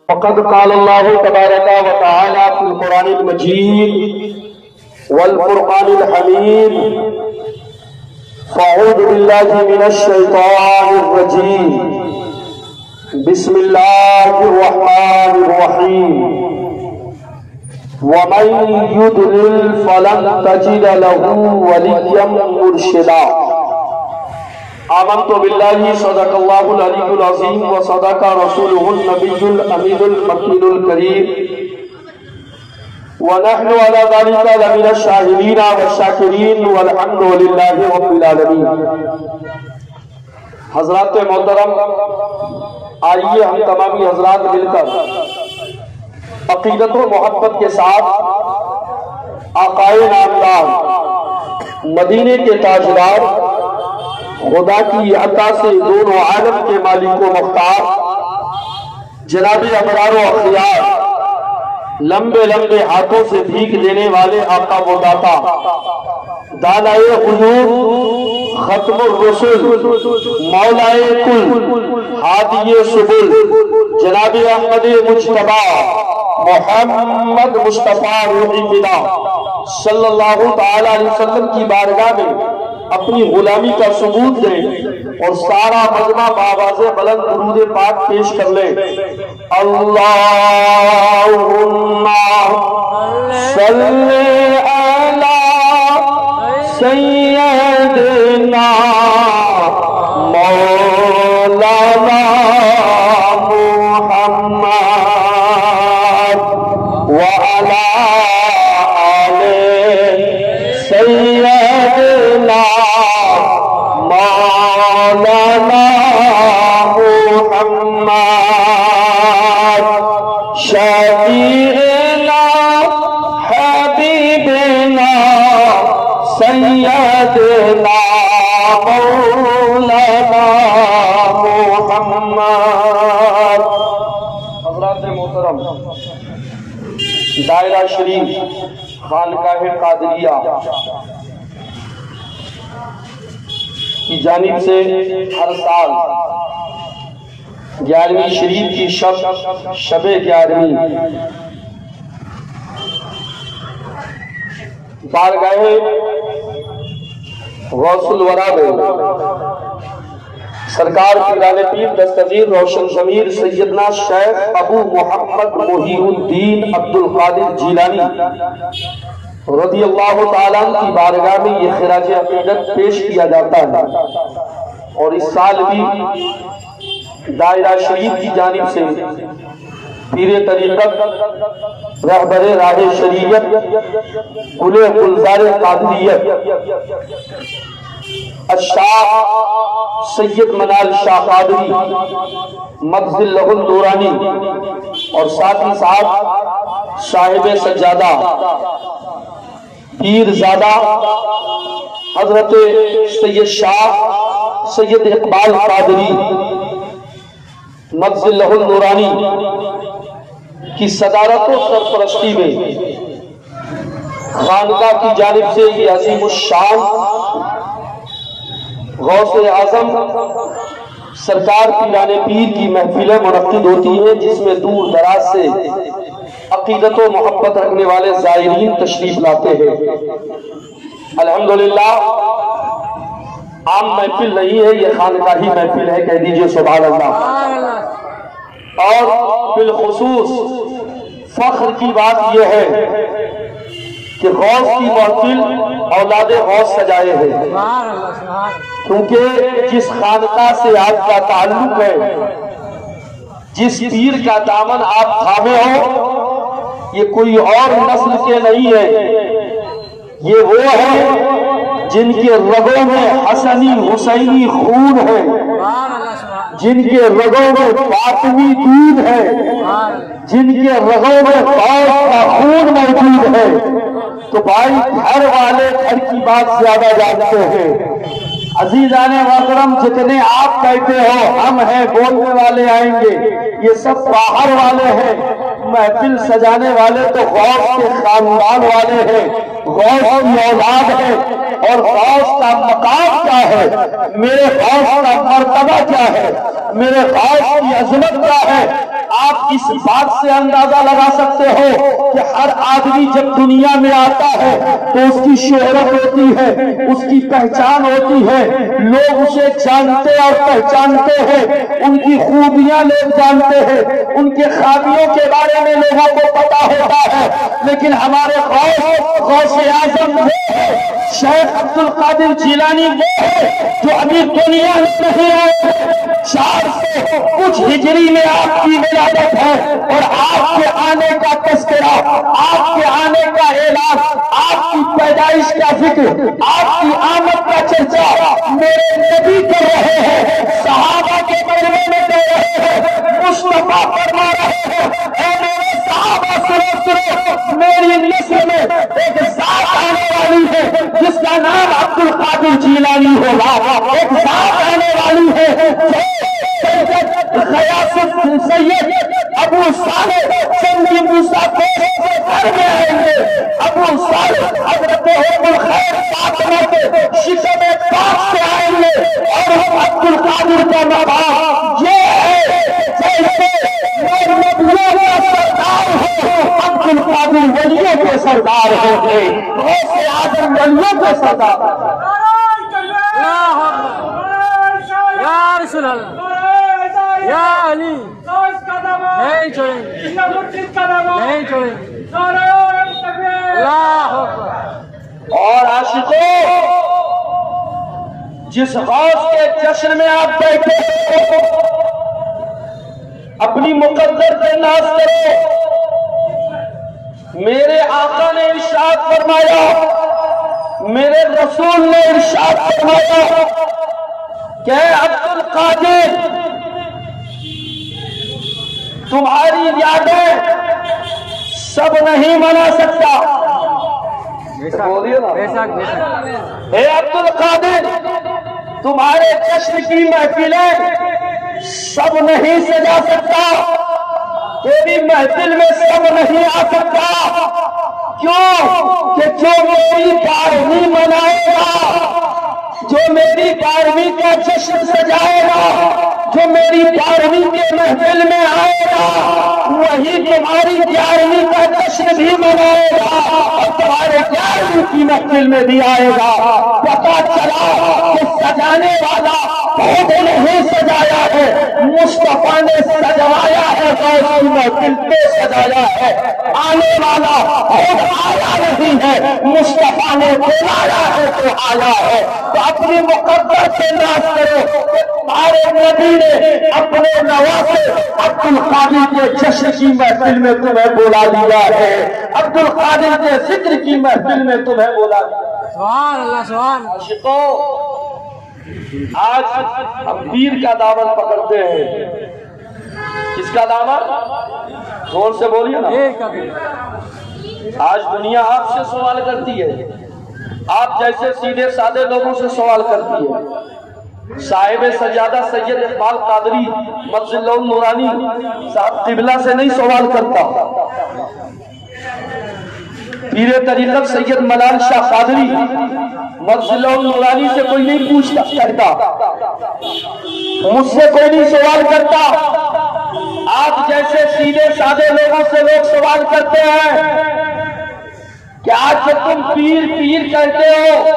وقد قال الله تبارك وتعالى في القرآن المجيد والفرقان الحميد فأعوذ بالله من الشيطان الرجيم بسم الله الرحمن الرحيم ومن يضلل فلن تجد له وليا مرشدا آمنت بالله صدق الله العلي العظيم وصدق رسوله النبي الأمين المكين الكريم ونحن على ذلك لمن الشاهدين والشاكرين والحمد لله رب العالمين. حضرات محترم، آئیے ہم تمامی حضرات مل کر عقیدت و محبت کے ساتھ آقائے نامدار مدینے کے تاجدار خدا کی عطا سے دونوں عالم کے مالک و مختار جناب ابرار و اخیار لمبے لمبے ہاتھوں سے بھیک دینے والے آقا و داتا دانائے غیوب ختم الرسل مولائے کل ہادی سبل جناب احمد مجتبی محمد مصطفیٰ روحی فدا صلی اللہ تعالی علیہ وسلم کی بارگاہ میں اپنی غلامی کا ثبوت دیں اور سارا مجمع بآواز بلند درود پاک پیش کر لیں. اللہم صلی علی سیدنا مولانا محمد وعلی آل سیدنا مولانا محمد شفیعنا حبیبنا سیدنا مولانا محمد. حضرات محترم، دائرہ شریف خانقاہ قادریہ کی جانب سے ہر سال 11ویں شریف کی شب 11ویں بارگاہ غوث الورا میں سرکار پیران پیر دستگیر روشن ضمیر سیدنا شیخ ابو محمد محی الدین عبدالقادر جیلانی رضی اللہ تعالیٰ کی بارگاہ میں یہ خراج عقیدت پیش کیا جاتا ہے. اور اس سال بھی دائرہ شریف کی جانب سے پیر طریقت رہبر راہ شریعت گل گلزار قادریت الشاہ سید منال شاہ قادری مغزل لہ النورانی اور ساتھ ہی ساتھ صاحب سجادہ پیر زادہ حضرت سید شاہ سید اقبال قادری مغزل لہ النورانی کی صدارت و سرپرستی میں خانقاہ کی جانب سے یہ عظیم الشان غوث اعظم سرکار پیران پیر کی محفلیں منعقد ہوتی ہیں، جس میں دور دراز سے عقیدت و محبت رکھنے والے زائرین تشریف لاتے ہیں. الحمدللہ عام محفل نہیں ہے، یہ خانقاہی محفل ہے، کہہ دیجئے سبحان اللہ. اور بالخصوص فخر کی بات یہ ہے کہ غوث کی محفل اولاد غوث سجائے ہیں، کیونکہ جس خانقاہ سے آپ کا تعلق ہے، جس پیر کا دامن آپ تھامے ہو، یہ کوئی اور نسل کے نہیں ہے، یہ وہ ہے جن کے رگوں میں حسنی حسینی خون ہے، جن کے رگوں میں فاطمی دودھ ہے، جن کے رگوں میں فوج کا خون موجود ہے. تو بھائی گھر والے گھر کی بات زیادہ جانتے ہیں. عزیزان محترم، جتنے آپ کہتے ہو ہم ہیں بولنے والے آئیں گے، یہ سب باہر والے ہیں. محفل سجانے والے تو غوث کے خاندان والے ہیں، غوث کی اولاد ہے. اور غوث کا مقام کیا ہے، میرے غوث کا مرتبہ کیا ہے، میرے غوث کی عظمت کیا ہے، آپ اس بات سے اندازہ لگا سکتے ہو کہ ہر آدمی جب دنیا میں آتا ہے تو اس کی شہرت ہوتی ہے، اس کی پہچان ہوتی ہے، لوگ اسے جانتے اور پہچانتے ہیں، ان کی خوبیاں لوگ جانتے ہیں، ان کے خامیوں کے بارے میں لوگوں کو پتا ہوتا ہے، لیکن ہمارے غوث اعظم وہ ہے، شیخ عبد القادر جیلانی وہ ہے جو ابھی دنیا میں نہیں آئے، 400 کچھ ہجری میں آپ کی ولادت ہے، اور آپ کے آنے کا تذکرہ، آپ کے آنے کا اعلان، آپ کی پیدائش کا ذکر، آپ کی آمد کا چرچا میرے نبی کر رہے ہیں، صحابہ کے بارے میں کہہ رہے ہیں، مصطفیٰ فرما رہے ہیں، اے میرے صحابہ سنو، میری نسل میں ایک ذات آنے والی ہے جس کا نام عبد القادر جیلانی ہوگا، ایک ذات آنے والی ہے، سید ابو صالح چندی مسافر سے گھر میں آئیں گے، ابو صالح حضرت ابو الخیر فاطمہ کے شکم پاک سے آئیں گے، اور ہم عبد القادر کا نام یہ ہے جیسے نبیوں کا سردار ہے، عبد القادر ولیوں کے سردار ہوں گے، غوث اعظم ولیوں کے سردار۔ یا رسول اللہ، یا علی، نہیں چھوڑیں گے، نہیں چھوڑیں گے، اللہ اکبر۔ اور عاشقوں، جس غوث کے جشن میں آپ بیٹھے ہو، اپنی مقدر پہ ناز کرو۔ میرے آقا نے ارشاد فرمایا، میرے رسول نے ارشاد فرمایا کہ عبد القادر تمہاری یادیں سب نہیں منا سکتا، بولیے نا، اے عبد القادر تمہارے جشن کی محفلیں سب نہیں سجا سکتا، تیری محفل میں سب نہیں آ سکتا، کیوں کہ جو میری 12ویں منائے گا، جو میری 12ویں کا جشن سجائے گا، جو میری 12ویں کے محفل میں آئے گا، وہی تمہاری 11ویں کا جشن بھی منائے گا، اور تمہارے 11ویں کی محفل میں بھی آئے گا۔ پتا چلا کہ سجانے والا خود نہیں سجایا ہے، مصطفیٰ نے سجوایا ہے، غوث کی محفل پہ سجایا ہے، آنے والا خود آیا نہیں ہے، مصطفیٰ نے بلایا ہے تو آیا ہے۔ تو اپنی مقدر سے ناز کرو کہ تمہارے نبی نے اپنے نواسے عبد القادر کے جشن کی محفل میں تمہیں بلا دیا ہے، عبد القادر کے ذکر کی محفل میں تمہیں بلا دیا۔ سبحان اللہ، سبحان اللہ۔ عاشقوں، آج ہم پیر کا دامن پکڑتے ہیں، کس کا دامن؟ زور سے بولیے نا۔ آج دنیا آپ سے سوال کرتی ہے، آپ جیسے سیدھے سادے لوگوں سے سوال کرتی ہے۔ صاحب سجادہ سید اقبال قادری مدظلہ النورانی صاحب قبلہ سے نہیں سوال کرتا، پیر طریقت سید ملال شاہ قادری مدظلہ النورانی سے کوئی نہیں پوچھتا کرتا، مجھ سے کوئی نہیں سوال کرتا، آپ جیسے سیدھے سادے لوگوں سے لوگ سوال کرتے ہیں کہ آج جب تم پیر پیر کہتے ہو،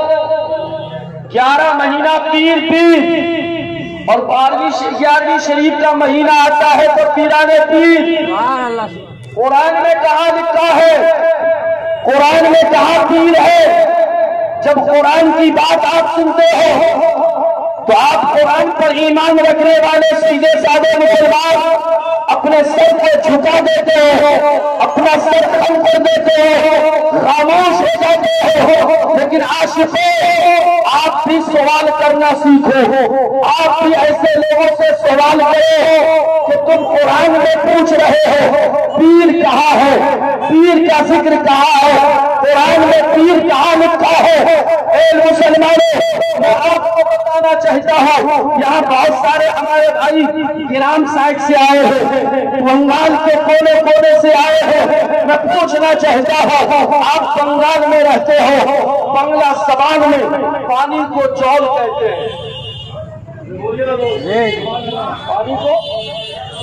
11 مہینہ پیر پیر، اور 12ویں شریف کا مہینہ آتا ہے تو پیرانے پیر، قرآن میں کہاں لکھا ہے؟ قرآن میں کہاں پیر ہے؟ جب قرآن کی بات آپ سنتے ہو تو آپ قرآن پر ایمان رکھنے والے سیدھے سادے مسلمان اپنے سر کو جھکا دیتے ہو، اپنا سر کم کر دیتے ہو، خاموش ہو جاتے ہو، لیکن عاشقوں آپ بھی سوال کرنا سیکھو، آپ بھی ایسے لوگوں سے سوال کرو کہ تم قرآن میں پوچھ رہے ہو پیر کہاں ہے، پیر کا ذکر کہاں ہے، قرآن میں پیر کہاں لکھا ہے؟ اے مسلمانوں، میں آپ کو بتانا چاہتا ہوں، یہاں بہت سارے ہمارے بھائی گرام سائٹ سے آئے ہیں، بنگال کے کونے کونے سے آئے ہیں، میں پوچھنا چاہتا ہوں آپ بنگال میں رہتے ہو، بنگلہ زبان میں پانی کو چول کہتے ہیں، پانی کو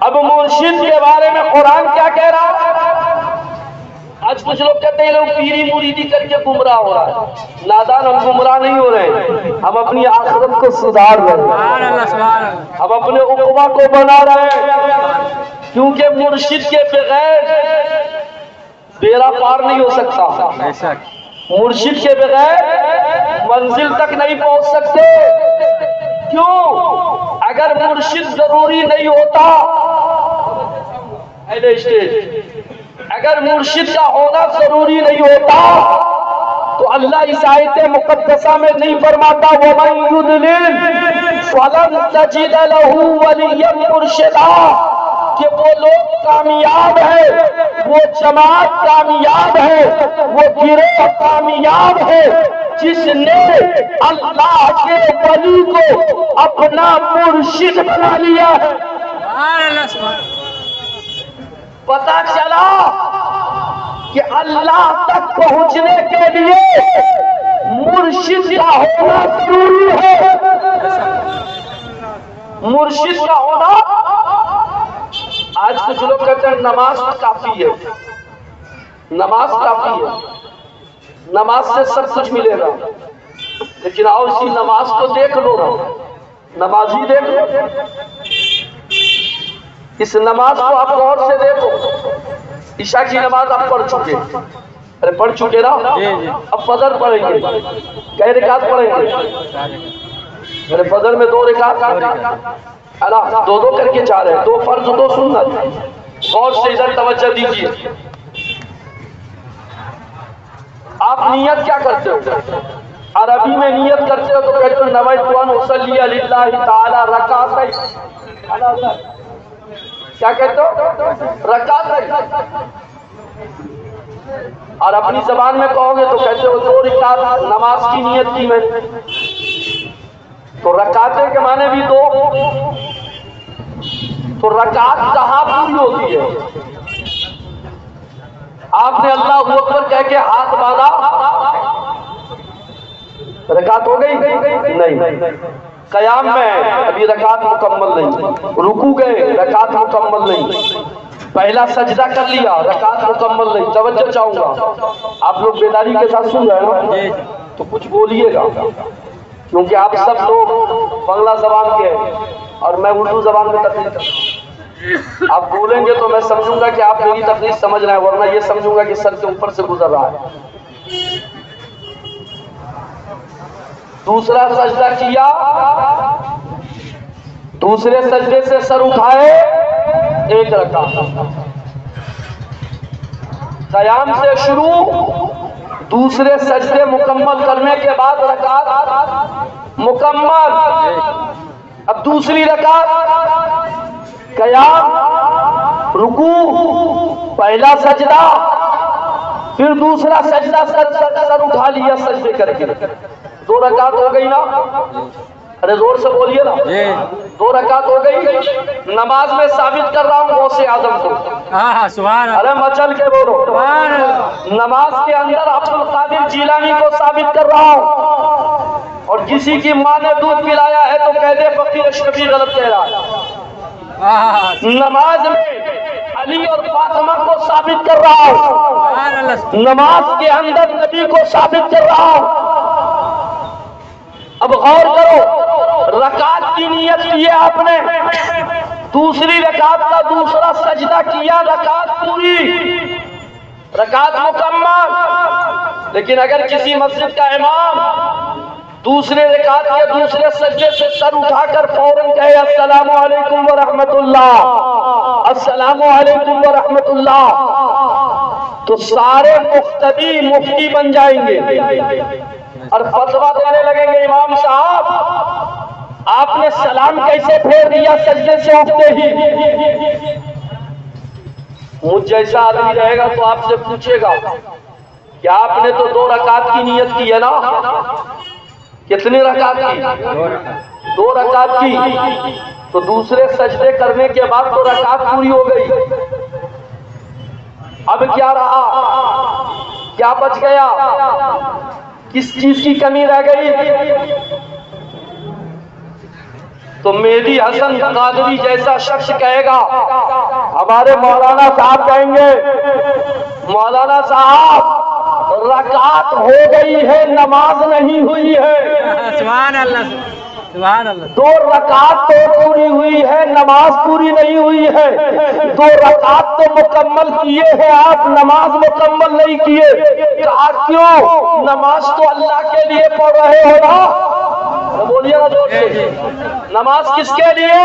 اب مرشد کے بارے میں قرآن کیا کہہ رہا ہے؟ آج کچھ لوگ کہتے ہیں لوگ پیری مریدی کر کے گمراہ ہو رہا ہے. نادان، ہم گمراہ نہیں ہو رہے ہیں، ہم اپنی آخرت کو سدھار رہے ہیں، سبحان اللہ سبحان اللہ. ہم اپنے عقبہ کو بنا رہے ہیں، کیونکہ مرشد کے بغیر بیڑا پار نہیں ہو سکتا، بے شک. مرشد کے بغیر منزل تک نہیں پہنچ سکتے. کیوں؟ اگر مرشد ضروری نہیں ہوتا، اگر مرشد کا ہونا ضروری نہیں ہوتا تو اللہ اس آیت مقدسہ میں نہیں فرماتا وَمَن يُضْلِلْ فَلَن تَجِدَ لَهُ وَلِيًّا مُرْشِدًا، کہ وہ لوگ کامیاب ہے، وہ جماعت کامیاب ہے، وہ گروہ کامیاب ہے جس نے اللہ کے ولی کو اپنا مرشد بنا لیا ہے. سبحان اللہ سبحان اللہ. پتا چلا کہ اللہ تک پہنچنے کے لیے مرشد کا ہونا ضروری ہے. مرشد کا ہونا، آج کچھ لوگ کہتے ہیں نماز کافی ہے، نماز کافی ہے، نماز سے سب کچھ ملے گا. لیکن آؤ اسی نماز کو دیکھ لو نا، نماز ہی دیکھ لو. اس نماز کو آپ غور سے دیکھو. عشاء کی نماز آپ پڑھ چکے، ارے پڑھ چکے نا، اب فجر پڑھیں گے، کئی رکعت پڑھیں گے؟ ارے فجر میں 2 رکعت، دو دو کر کے 4 ہے، 2 فرض 2 سنت. غور سے ادھر توجہ دیجیے. آپ نیت کیا کرتے ہو؟ عربی میں نیت کرتے ہو تو کہتے ہو نویت ان اصلی للہ تعالی رکعتین. کیا کہتے ہو؟ رکعتین. اور اپنی زبان میں کہو گے تو کہتے ہو 2 رکعت نماز کی نیت کی میں. تو رکعتیں کے معنی بھی 2. تو رکعت کہاں پوری ہوتی ہے؟ آپ نے اللہ اکبر کہہ کے ہاتھ باندھا، رکعت ہو گئی؟ نہیں. قیام میں ابھی رکعت مکمل نہیں. رکوع گئے، رکعت مکمل نہیں. پہلا سجدہ کر لیا، رکعت مکمل نہیں. توجہ چاہوں گا، آپ لوگ بیداری کے ساتھ سن رہے ہیں تو کچھ بولیے گا، کیونکہ آپ سب لوگ بنگلہ زبان کے اور میں اردو زبان میں تقریر کرتا ہوں. آپ بولیں گے تو میں سمجھوں گا کہ آپ میری تقریر سمجھ رہے ہیں، ورنہ یہ سمجھوں گا کہ سر کے اوپر سے گزر رہا ہے. دوسرا سجدہ کیا، دوسرے سجدے سے سر اٹھائے، 1 رکعت. قیام سے شروع، دوسرے سجدے مکمل کرنے کے بعد رکعت مکمل. اب دوسری رکعت، قیام، رکوع، پہلا سجدہ، پھر دوسرا سجدہ، سر اٹھا لیا سجدے کر کے. 2 رکعت ہو گئی نا؟ ارے زور سے بولیے نا. 2 رکعت ہو گئی. نماز میں ثابت کر رہا ہوں غوث اعظم کو. سبحان اللہ. ارے مچل کے بولو. نماز کے اندر عبد القادر جیلانی کو ثابت کر رہا ہوں. اور کسی کی ماں نے دودھ پلایا ہے تو کہہ دے فقیر اشرفی غلط کہہ رہا ہے. نماز میں علی اور فاطمہ کو ثابت کر رہا ہوں. نماز کے اندر نبی کو ثابت کر رہا ہوں. اب غور کرو، رکعت کی نیت کی آپ نے، دوسری رکعت کا دوسرا سجدہ کیا، رکعت پوری، رکعت مکمل. لیکن اگر کسی مسجد کا امام دوسرے رکعت کے دوسرے سجدے سے سر اٹھا کر فوراً کہے السلام علیکم ورحمت اللہ، السلام علیکم ورحمت اللہ، تو سارے مقتدی مفتی بن جائیں گے اور فتویٰ دینے لگیں گے امام صاحب آپ نے سلام کیسے پھیر دیا سجدے سے اٹھتے ہی. مجھ جیسا آدمی رہے گا تو آپ سے پوچھے گا کہ آپ نے تو 2 رکعت کی نیت کی ہے نا؟ کتنی رکعت کی؟ 2 رکعت کی. تو دوسرے سجدے کرنے کے بعد تو رکعت پوری ہو گئی. اب کیا رہا؟ کیا بچ گیا؟ کس چیز کی کمی رہ گئی؟ تو مہدی حسن قادری جیسا شخص کہے گا، ہمارے مولانا صاحب کہیں گے مولانا صاحب رکعت ہو گئی ہے نماز نہیں ہوئی ہے، سبحان اللہ سبحان اللہ، 2 رکعت تو پوری ہوئی ہے نماز پوری نہیں ہوئی ہے، 2 رکعت تو مکمل کیے ہیں آپ نماز مکمل نہیں کیے، کہا کیوں؟ نماز تو اللہ کے لیے پڑھ رہے ہو نا، بولیے نا زور سے، نماز کس کے لیے؟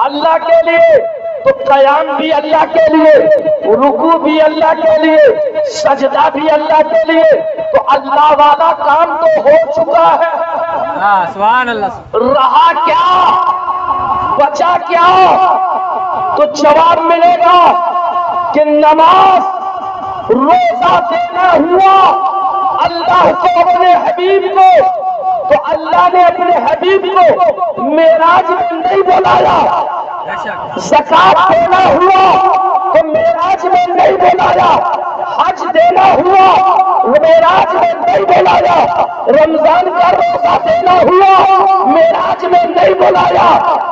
اللہ کے لیے، تو قیام بھی اللہ کے لیے، رکوع بھی اللہ کے لیے، سجدہ بھی اللہ کے لیے، تو اللہ والا کام تو ہو چکا ہے، سبحان اللہ، رہا کیا؟ بچا کیا؟ تو جواب ملے گا کہ نماز روزہ دینا ہوا اللہ کو اپنے حبیب کو، تو اللہ نے اپنے حبیب کو معراج میں نہیں بلایا، زکات دینا ہوا تو معراج میں نہیں بلایا، حج دینا ہوا معراج میں نہیں بلایا، رمضان کا روزہ دینا ہوا معراج میں نہیں بلایا،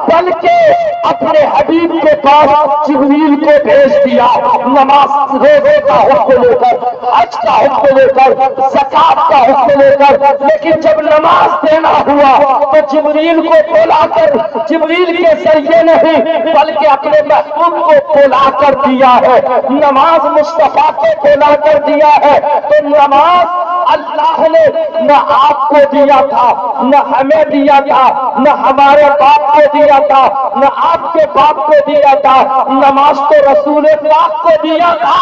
بلکہ اپنے حبیب کے پاس جبریل کو بھیج دیا، نماز روزے کا حکم لے کر، حج کا حکم لے کر، زکات کا حکم لے کر، لیکن جب نماز دینا ہوا تو جبریل کو بلا کر، جبریل کے ذریعے نہیں بلکہ اپنے محبوب کو بلا کر دیا ہے، نماز مصطفیٰ کو بلا کر دیا ہے، تو نماز اللہ نے نہ آپ کو دیا تھا، نہ ہمیں دیا تھا، نہ ہمارے باپ کو دیا تھا، نہ آپ کے باپ کو دیا تھا، نماز تو رسول پاک کو دیا تھا،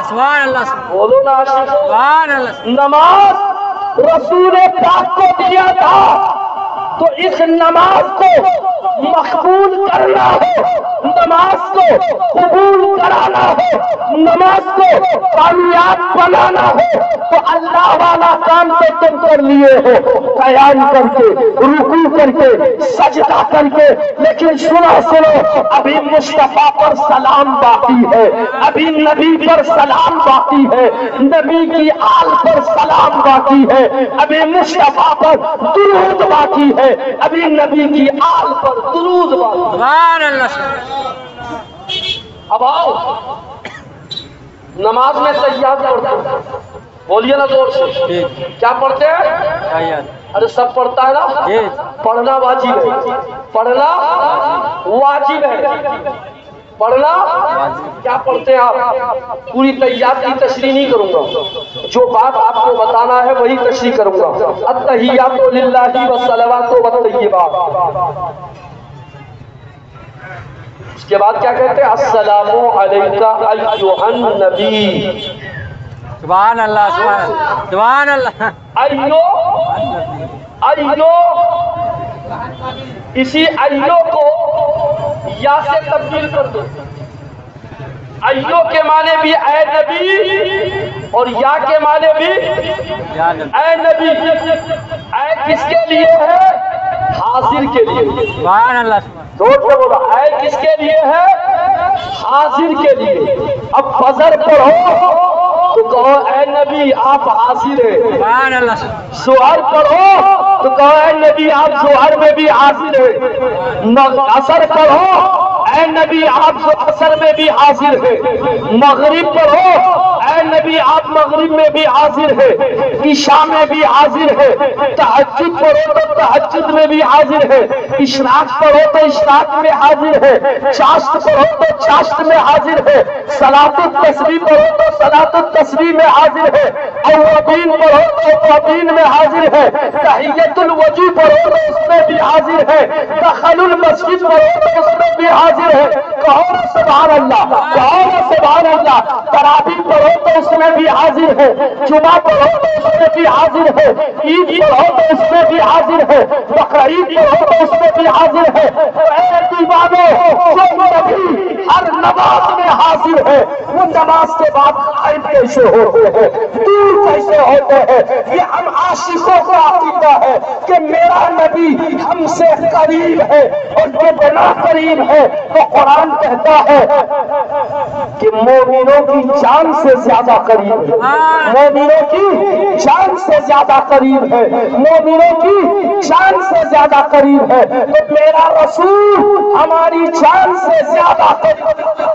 سبحان اللہ، بولو نا سبحان اللہ، نماز رسول پاک کو دیا تھا، تو اس نماز کو مقبول کرنا ہے، نماز کو قبول کرانا ہے، نماز کو کامیاب بنانا ہے، تو اللہ والا کام تو تم کر لیے ہو، قیام کر کے، رکوع کر کے، سجدہ کر کے، لیکن سنو ابھی مصطفیٰ پر سلام باقی ہے، ابھی نبی پر سلام باقی ہے، نبی کی آل پر سلام باقی ہے، ابھی مصطفیٰ پر درود باقی ہے، ابھی نبی کی آل پر درود باقی ہے۔ سبحان اللہ، اب آؤ نماز میں تحیات پڑھتے ہیں، بولیے نا زور سے، کیا پڑھتے ہیں؟ ارے سب پڑھتا ہے نا، پڑھنا واجب ہے، پڑھنا واجب ہے، پڑھنا کیا پڑھتے ہیں آپ؟ پوری تحیات کی تشریح نہیں کروں گا، جو بات آپ کو بتانا ہے وہی تشریح کروں گا، التحیات للہ والصلوات والطیبات، اس کے بعد کیا کہتے ہیں؟ السلام علیکہ ایھا النبی، سبحان اللہ، سبحان اللہ، ایو، اسی ایو کو یا سے تبدیل کر دو، ایو کے معنی بھی اے نبی اور یا کے معنی بھی اے نبی، اے کس کے لیے ہے؟ حاضر کے لیے، سبحان اللہ، زور سے بولا، اے کس کے لیے ہے؟ حاضر کے لیے، اب فجر پڑھو تو کہو اے نبی آپ حاضر ہیں، سبحان اللہ، ظہر پڑھو تو کہو اے نبی آپ ظہر میں بھی حاضر ہیں، عصر پڑھو اے نبی آپ عصر میں بھی حاضر ہیں، مغرب پڑھو اے نبی آپ مغرب میں بھی حاضر ہیں، عشاء میں بھی حاضر ہیں، تہجد پڑھو تو تہجد میں بھی حاضر ہیں، اشراق پڑھو تو اشراق میں حاضر ہے، چاشت پڑھو تو چاشت میں حاضر ہے، صلاۃ التسبیح پڑھو تو صلاۃ التسبیح میں حاضر ہے، اوابین پڑھو تو اوابین میں حاضر ہے، تحیۃ الوضو پڑھو تو اس میں بھی حاضر ہے، دخل المسجد پڑھو تو اس میں بھی حاضر ہے، کہو نا سبحان اللہ، کہو نا سبحان اللہ، تراویح پڑھو تو اس میں بھی حاضر ہے، جمعہ پڑھو تو اس میں بھی حاضر ہے، عید پڑھو تو اس میں بھی حاضر ہے، بقرعید پڑھو تو اس میں بھی حاضر ہے، اے دیوانو جو نبی ہر نماز میں حاضر ہے وہ نماز کے بعد غائب کیسے ہوتے ہیں، دور کیسے ہوتے ہیں؟ یہ ہم عاشقوں کا عقیدہ ہے کہ میرا نبی ہم سے قریب ہے، اور جو بنا قریب ہے تو قرآن کہتا ہے کہ مومنوں کی جان سے زیادہ قریب ہے، مومنوں کی جان سے زیادہ قریب ہے، مومنوں کی جان سے زیادہ قریب ہے، تو میرا رسول ہماری جان سے زیادہ قریب ہے،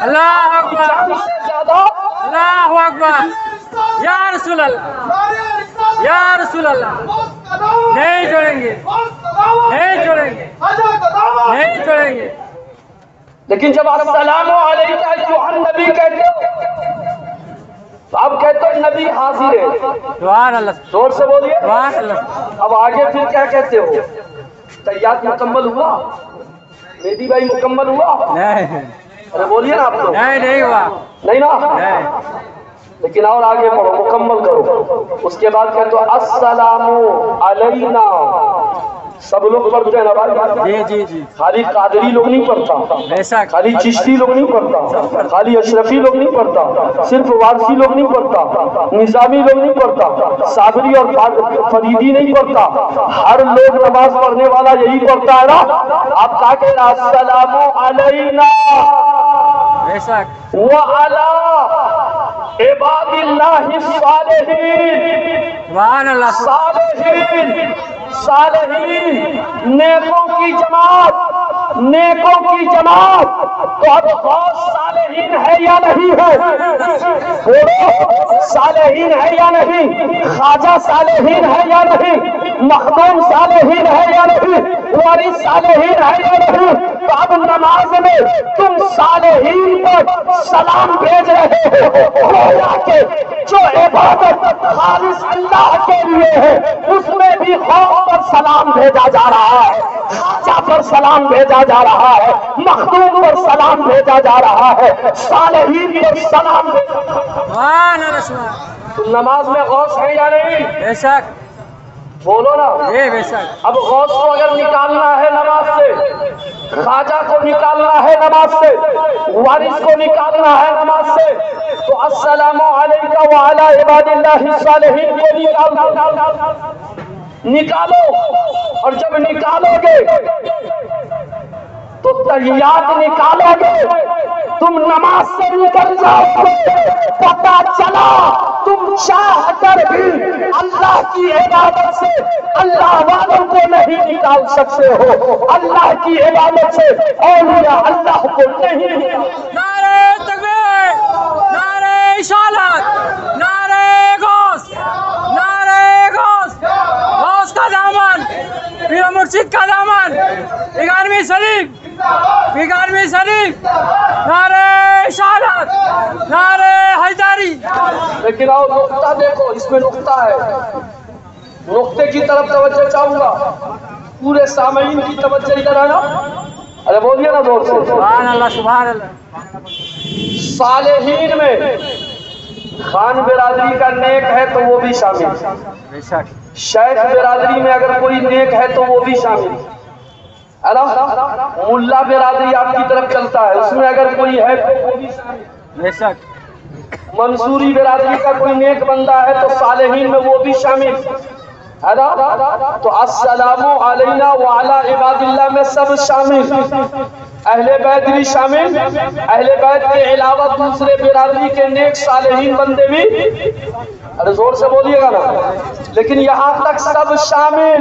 اللہ اکبر، جان سے زیادہ۔ اللہ اکبر، یا رسول اللہ، یا رسول اللہ، نہیں چھوڑیں گے، نہیں چھوڑیں گے، نہیں چھوڑیں گے۔ لیکن جب السلام علیکم ایھا النبی کہتے ہو تو اب کہتے ہو نبی حاضر ہے، سبحان اللہ، زور سے بولیے۔ سبحان اللہ۔ اب آگے پھر کیا کہتے ہو؟ تحیات مکمل ہوا، میدی بھائی مکمل ہوا؟ نہیں ارے بولیے نا آپ لوگ، نہیں ہوا، نہیں نا؟ نہیں۔ لیکن اور آگے پڑھو، مکمل کرو۔ اس کے بعد کہتے ہو السلام علینا، سب لوگ پڑھتے ہیں نا بھائی؟ جی جی جی، خالی قادری لوگ نہیں پڑھتا، ایسا خالی چشتی لوگ نہیں پڑھتا، خالی اشرفی لوگ نہیں پڑھتا، صرف وارثی لوگ نہیں پڑھتا، نظامی لوگ نہیں پڑھتا، صابری اور فریدی نہیں پڑھتا، ہر لوگ نماز پڑھنے والا یہی پڑھتا ہے نا۔ آپ کہا کہ السلام علینا ایسا، وعلی عباد اللہ الصالحین، سبحان اللہ، صالحین صالحین، نیکوں کی جماعت، نیکوں کی جماعت۔ تو اب غوث صالحین ہے یا نہیں ہے؟ صالحین ہے یا نہیں؟ خواجہ صالحین ہے یا نہیں؟ مخدوم صالحین ہے یا نہیں؟ وارث صالحین ہے یا نہیں؟ تو اب نماز میں تم صالحین پر سلام بھیج رہے ہو، گویا کہ جو عبادت خالص اللہ کے لیے ہے اس میں بھی خوف پر سلام بھیجا جا رہا ہے، خواجہ پر سلام بھیجا جا رہا ہے، مخدوم پر سلام بھیجا جا رہا ہے، صالحین پر سلام بھیجا جا رہا ہے۔ سبحان اللہ، سبحان، تو نماز میں غوث ہے یا نہیں؟ بے شک، بولو نا۔ جی بے شک، اب غوث کو اگر نکالنا ہے نماز سے، خواجہ کو نکالنا ہے نماز سے، وارث کو نکالنا ہے نماز سے، تو السلام علیکم وعلی عباد اللہ الصالحین کو نکالو۔ اور جب نکالو گے تو تحیات نکالو گے، تم نماز سے نکل جاؤ گے، پتہ چلا تم چاہ کر بھی اللہ کی عبادت سے اللہ والوں کو نہیں نکال سکتے ہو، اللہ کی عبادت سے اولیاء اللہ کو نہیں نکال۔ نعرہ تکبیر، نعرہ رسالت، نعرہ غوث، نعرہ غوث، غوث کا دامن، پیر مرشد کا دامن، 11ویں شریف، 11ویں شریف، نعرہ رسالت، نعرہ حیدری۔ لیکن آؤ نقطہ دیکھو، اس میں نقطہ ہے، نقطے کی طرف توجہ چاہوں گا، پورے سامعین کی توجہ ادھر ہے نا۔ ارے بولیے نا زور سے۔ سبحان اللہ، سبحان اللہ، صالحین میں خان برادری کا نیک ہے تو وہ بھی شامل، بے شک، شیخ برادری میں اگر کوئی نیک ہے تو وہ بھی شامل ہے نا۔ ملا برادری آپ کی طرف چلتا ہے، اس میں اگر کوئی ہے تو وہ بھی شامل۔ بے شک، منصوری برادری کا کوئی نیک بندہ ہے تو صالحین میں وہ بھی شامل ہے نا۔ تو السلام علینا وعلی عباد اللہ میں سب شامل، اہل بیت بھی شامل، اہل بیت کے علاوہ دوسرے برادری کے نیک صالحین بندے بھی، ارے زور سے بولیے گا نا، لیکن یہاں تک سب شامل۔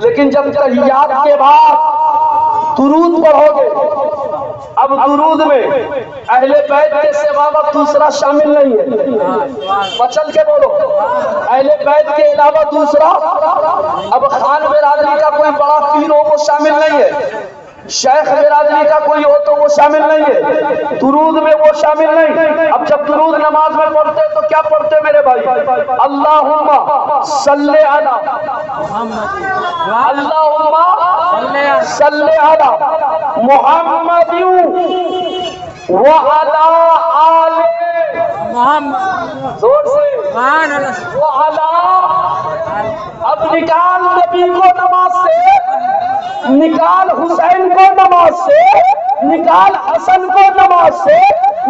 لیکن جب تحیات کے بعد درود پڑھو گے، اب درود میں اہل بیت کے سوا دوسرا شامل نہیں ہے، بچل کے بولو، اہل بیت کے علاوہ دوسرا، اب خان برادری کا کوئی بڑا پیر ہو وہ شامل نہیں ہے، شیخ برادری کا کوئی ہو تو وہ شامل نہیں ہے، درود میں وہ شامل نہیں۔ اب جب درود نماز میں پڑھتے تو کیا پڑھتے میرے بھائی؟ اللہم صلی علی اللہم صلی علی محمد وعلی آل محمد، زور سے سبحان اللہ، وعلی۔ اب نکال نبی کو نماز سے، نکال حسین کو نماز سے، نکال حسن کو نماز سے،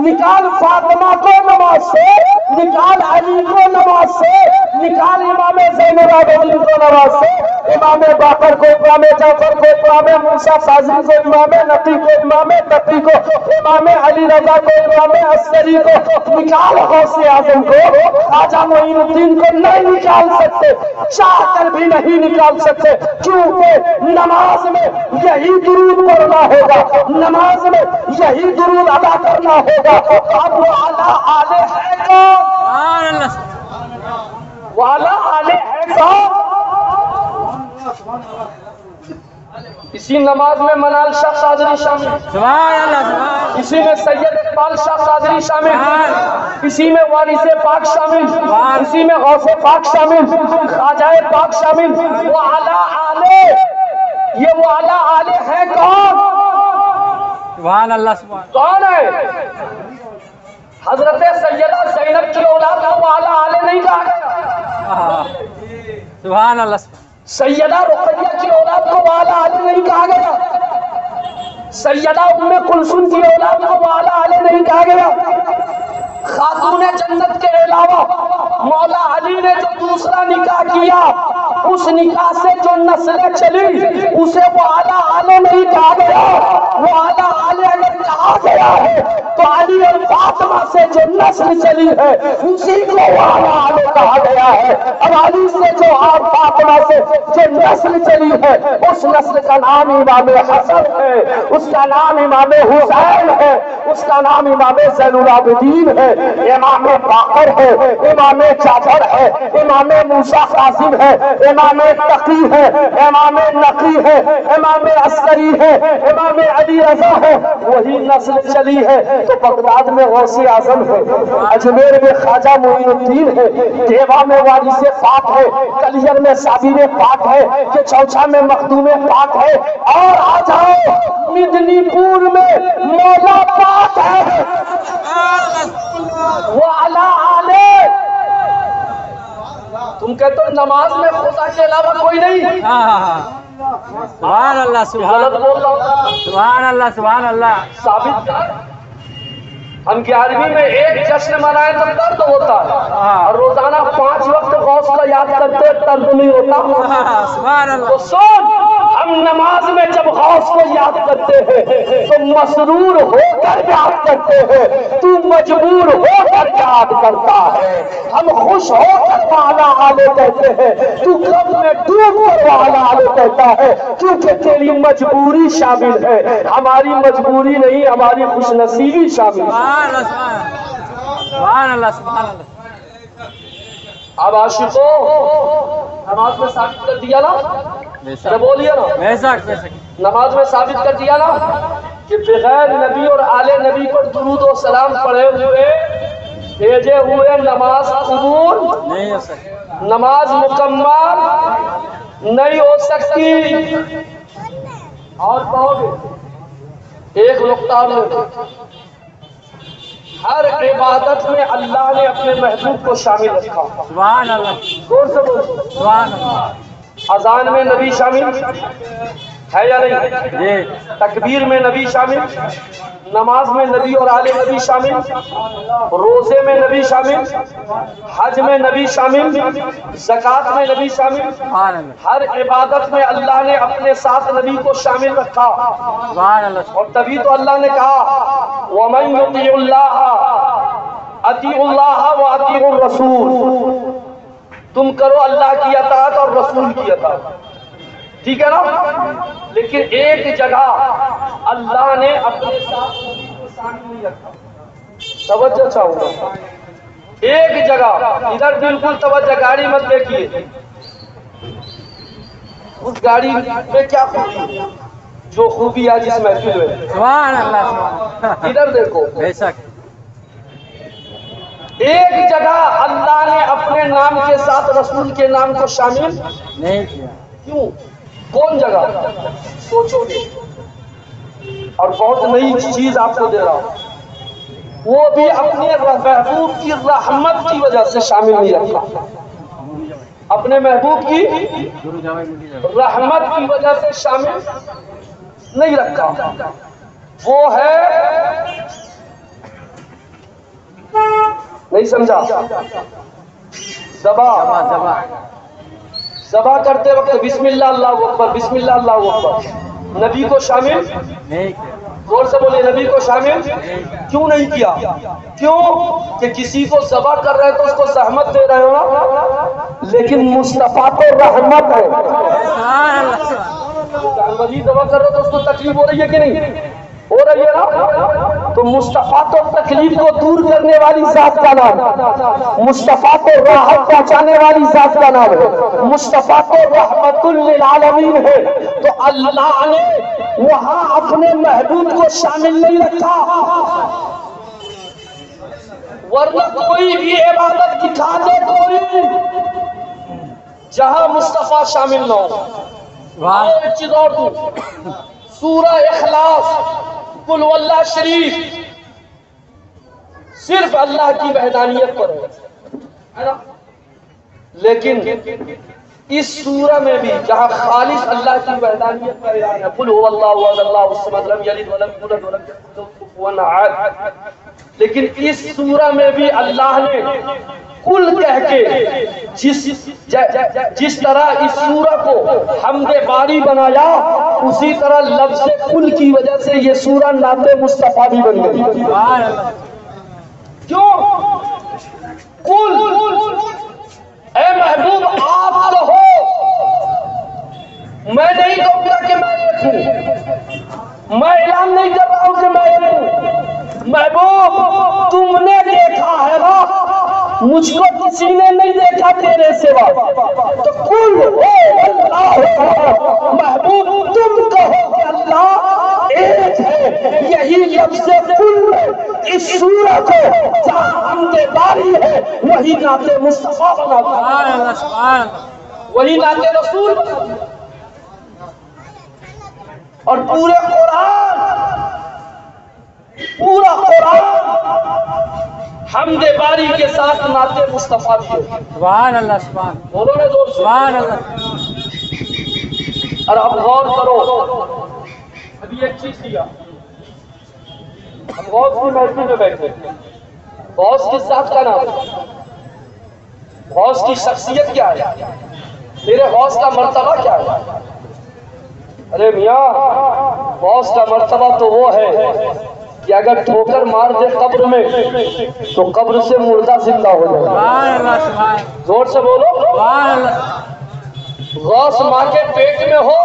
نکال فاطمہ کو نماز سے، نکال علی کو نماز سے، نکال امام زین العابدین کو نماز سے، امام باقر کو، امام جعفر کو، امام موسیٰ کاظم کو، امام نقی کو، امام تقی کو، امام علی رضا کو، امام عسکری کو، نکال غوث اعظم کو، خواجہ معین الدین کو نہیں نکال سکتے، چاہ کر بھی نہیں نکال سکتے، کیونکہ نماز میں یہی درود پڑھنا ہوگا، نماز میں یہی درود ادا کرنا ہوگا۔ اب والا آلے ہے کون؟ والا آلے ہے کون؟ اسی نماز میں منال شاہ قادری شامل، سبحان اللہ، اسی میں سید اقبال شاہ قادری شامل، اسی میں وارث پاک شامل، اسی میں غوث پاک شامل، خواجہ پاک شامل۔ والا آلے، یہ والا آلے ہے کون؟ سبحان اللہ، سبحان کون ہے؟ حضرت سیدہ زینب کی اولاد کو والا آلے نہیں کہا گیا، سبحان اللہ، سیدہ رقیہ کی اولاد کو والا آلے نہیں کہا گیا، سیدہ ام کلثوم کی اولاد کو والا آلے نہیں کہا گیا، خاتون جنت کے علاوہ مولا علی نے جو دوسرا نکاح کیا، اس نکاح سے جو نسلیں چلی اسے والا آلے نہیں کہا گیا۔ والا آلے اگر کہا گیا ہے تو علی اور فاطمہ سے جو نسل چلی ہے اسی کو والا آلے کہا گیا ہے۔ اب علی سے جو اور فاطمہ سے جو نسل چلی ہے اس نسل کا نام امام حسن ہے، اس کا نام امام حسین ہے، اس کا نام امام زین العابدین ہے، امام باقر ہے، امام جعفر ہے، امام موسیٰ کاظم ہے، امام تقی ہے، امام نقی ہے، امام عسکری ہے، امام علی رضا ہے، وہی نسل چلی ہے۔ تو بغداد میں غوث اعظم ہے، اجمیر میں خواجہ معین الدین ہے، دیوا میں وارث پاک ہے، کلیئر میں صابر پاک ہے، کہ چوچا میں مخدوم پاک ہے، اور آ جاؤ مدنی پور میں مولا پاک ہے۔ والا آلے، تم کہتے ہو نماز میں خدا کے علاوہ کوئی نہیں، سبحان اللہ، غلط بول رہا ہوں، سبحان اللہ، سبحان اللہ، ثابت کر۔ ہم 11ویں میں ایک جشن منائے تو درد ہوتا ہے، اور روزانہ 5 وقت غوث کو یاد کرتے درد نہیں ہوتا۔ سبحان اللہ، تو سن، ہم نماز میں جب غوث کو یاد کرتے ہیں تو مسرور ہو کر یاد کرتے ہیں، تو مجبور ہو کر یاد کرتا ہے۔ ہم خوش ہو کر والا آلے کہتے ہیں، تو غم میں ڈوب کر والا آلے کہتا ہے، کیونکہ تیری مجبوری شامل ہے، ہماری مجبوری نہیں، ہماری خوش نصیبی شامل ہے۔ سبحان اللہ، سبحان اللہ۔ اب عاشقوں، نماز میں ثابت کر دیا نا، بولیے نا، بے شک، بے شک، نماز میں ثابت کر دیا نا کہ بغیر نبی اور آل نبی پر درود و سلام پڑھے ہوئے بھیجے ہوئے نماز قبول نہیں ہو سکتا، نماز مکمل نہیں ہو سکتی۔ اور کہو گے ایک نقطہ اور، ہر عبادت میں اللہ نے اپنے محبوب کو شامل رکھا۔ سبحان اللہ، زور سے بولو، سبحان اللہ، اذان میں نبی شامل ہے یا نہیں؟ جی، تکبیر میں نبی شامل، نماز میں نبی اور آل نبی شامل، روزے میں نبی شامل، حج میں نبی شامل، زکوٰۃ میں نبی شامل، سبحان اللہ، ہر عبادت میں اللہ نے اپنے ساتھ نبی کو شامل رکھا۔ سبحان اللہ، اور تبھی تو اللہ نے کہا وَمَن يُطِعِ اللَّهَ أَطِيعُوا اللَّهَ وَأَطِيعُوا الرَّسُولَ، تم کرو اللہ کی اطاعت اور رسول کی اطاعت، ٹھیک ہے نا؟ لیکن ایک جگہ اللہ نے اپنے ساتھ نبی کو شامل نہیں رکھا، توجہ چاہوں گا، ایک جگہ، ادھر بالکل توجہ، گاڑی مت دیکھیے، اس گاڑی میں کیا خوبی ہے جو خوبی ہے جس محفل میں، سبحان اللہ، سبحان اللہ، ادھر دیکھو، بے شک، ایک جگہ اللہ نے اپنے نام کے ساتھ رسول کے نام کو شامل نہیں کیا، کیوں؟ کون جگہ؟ سوچو گے، اور بہت نئی چیز آپ کو دے رہا ہوں، وہ بھی اپنے محبوب کی رحمت کی وجہ سے شامل نہیں رکھا، اپنے محبوب کی رحمت کی وجہ سے شامل نہیں رکھا۔ وہ ہے، نہیں سمجھا، ذبح کرتے وقت بسم اللہ اللہ اکبر، بسم اللہ اللہ اکبر، نبی کو شامل زور سے بولے، نبی کو شامل کیوں نہیں کیا؟ کیوں کہ کسی کو ذبح کر رہے تو اس کو زحمت دے رہے ہو نا، لیکن مصطفیٰ کو رحمت ہے، جانوری ذبح کر رہے تو اس کو تکلیف ہو رہی ہے کہ نہیں ہو رہی ہے نا؟ تو مصطفیٰ تو تکلیف کو دور کرنے والی ذات کا نام ہے، مصطفیٰ کو راحت پہنچانے والی ذات کا نام ہے، مصطفیٰ کو رحمت للعالمین ہے، تو اللہ نے وہاں اپنے محبوب کو شامل نہیں رکھا، ورنہ کوئی بھی عبادت دکھا دے کوئی جہاں مصطفیٰ شامل نہ ہو۔ ایک چیز اور دوں، سورہ اخلاص، قل واللہ شریف صرف اللہ کی وحدانیت پر ہے، لیکن اس سورہ میں بھی جہاں خالص اللہ کی وحدانیت کا اعلان ہے، قل هو اللہ احد اللہ الصمد لم یلد ولم یولد ولم یکن لہ کفوا احد، لیکن اس سورہ میں بھی اللہ نے کل کہہ کے جس طرح اس سورہ کو حمد باری بنایا، اسی طرح لفظ کل کی وجہ سے یہ سورہ نعت مصطفیٰ بھی بن گئی۔ کیوں؟ کل اے محبوب آپ کہو، میں نہیں کہوں گا کہ میں ایک ہوں، میں اعلان نہیں کر رہا ہوں کہ میں ایک ہوں، محبوب تم نے دیکھا ہے نا، مجھ کو کسی نے نہیں دیکھا تیرے سوا، تو کل اللہ، محبوب تم کہو کہ اللہ ایک ہے، یہی لفظ کل اس سورہ کو جہاں حمد باری ہے وہی نعت مصطفیٰ بناتا ہے، وہی نعت رسول، اور پورا قرآن حمد باری کے ساتھ نعت مصطفیٰ بھی ہے۔ سبحان اللہ، سبحان بولو نا زور سے، سبحان اللہ۔ اور اب غور کرو، ابھی ایک چیز کیا، ہم غوث کی محفل میں بیٹھے، غوث کس ذات کا نام ہے؟ غوث کی شخصیت کیا ہے؟ تیرے غوث کا مرتبہ کیا ہے؟ ارے میاں، غوث کا مرتبہ تو وہ ہے کہ اگر ٹھوکر مار دے قبر میں تو قبر سے مردہ زندہ ہو جائے۔ سبحان اللہ، سبحان زور سے بولو، سبحان اللہ۔ غوث ماں کے پیٹ میں ہو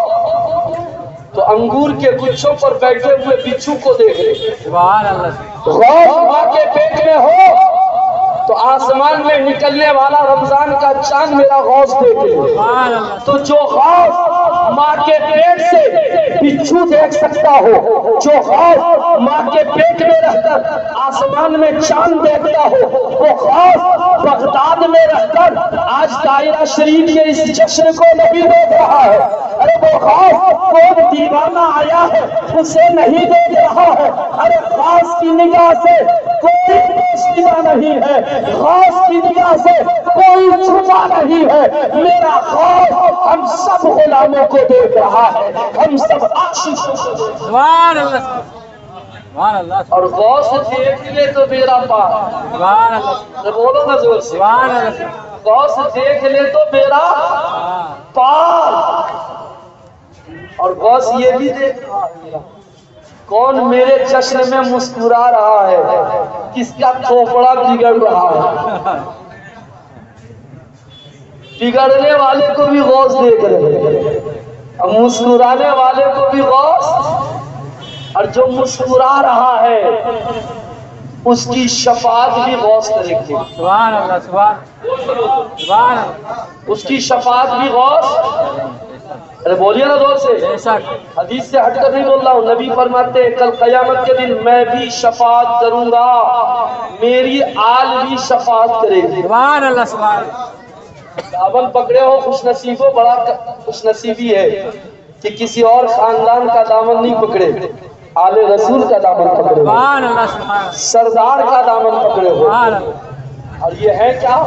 تو انگور کے گچھوں پر بیٹھے ہوئے بچھو کو دیکھ لے، سبحان اللہ۔ غوث ماں کے پیٹ میں ہو تو آسمان میں نکلنے والا رمضان کا چاند میرا غوث دیکھ لے، سبحان اللہ۔ تو جو غوث ماں کے پیٹ سے بچھو دیکھ سکتا ہو، جو غوث ماں کے پیٹ میں رہ کر آسمان میں چاند دیکھتا ہو، وہ غوث بغداد میں رہ کر آج دائرہ شریف کے اس جشن کو نہیں دیکھ رہا ہے، ارے وہ غوث کوئی دیوانہ آیا ہے اسے نہیں دیکھ رہا ہے، ارے غوث کی نگاہ سے کوئی پوشیدہ نہیں ہے، غوث کی نگاہ سے کوئی چھپا نہیں ہے، میرا غوث ہم سب غلاموں کو دیکھ رہا ہے، ہم سب عاشقوں کو دیکھ رہا ہے۔ سبحان اللہ، سبحان اللہ۔ اور غوث دیکھ لے تو میرا پار، سبحان اللہ، بولو نا زور سے، سبحان اللہ۔ غوث دیکھ لے تو میرا پار، اور غوث یہ بھی دیکھ رہا ہے کون میرے جشن میں مسکرا رہا ہے، کس کا کھوپڑا بگڑ رہا ہے، بگڑنے والے کو بھی غوث دیکھ رہے ہیں اور مسکرانے والے کو بھی غوث، اور جو مسکرا رہا ہے اس کی شفاعت بھی غوث کرے گی، سبحان اللہ، سبحان اللہ۔ اس کی شفاعت بھی غوث، ارے بولیے نا زور سے، حدیث سے ہٹ کر نہیں بول رہا ہوں، نبی فرماتے ہیں کل قیامت کے دن میں بھی شفاعت کروں گا، میری آل بھی شفاعت کرے گی۔ سبحان اللہ، سبحان اللہ۔ دامن پکڑے ہو خوش نصیبوں، بڑا خوش نصیبی ہے کہ کسی اور خاندان کا دامن نہیں پکڑے، آل رسول کا دامن پکڑے ہو، سبحان اللہ، سبحان اللہ۔ سردار کا دامن پکڑے ہو، سبحان اللہ، اور یہ ہے کیا؟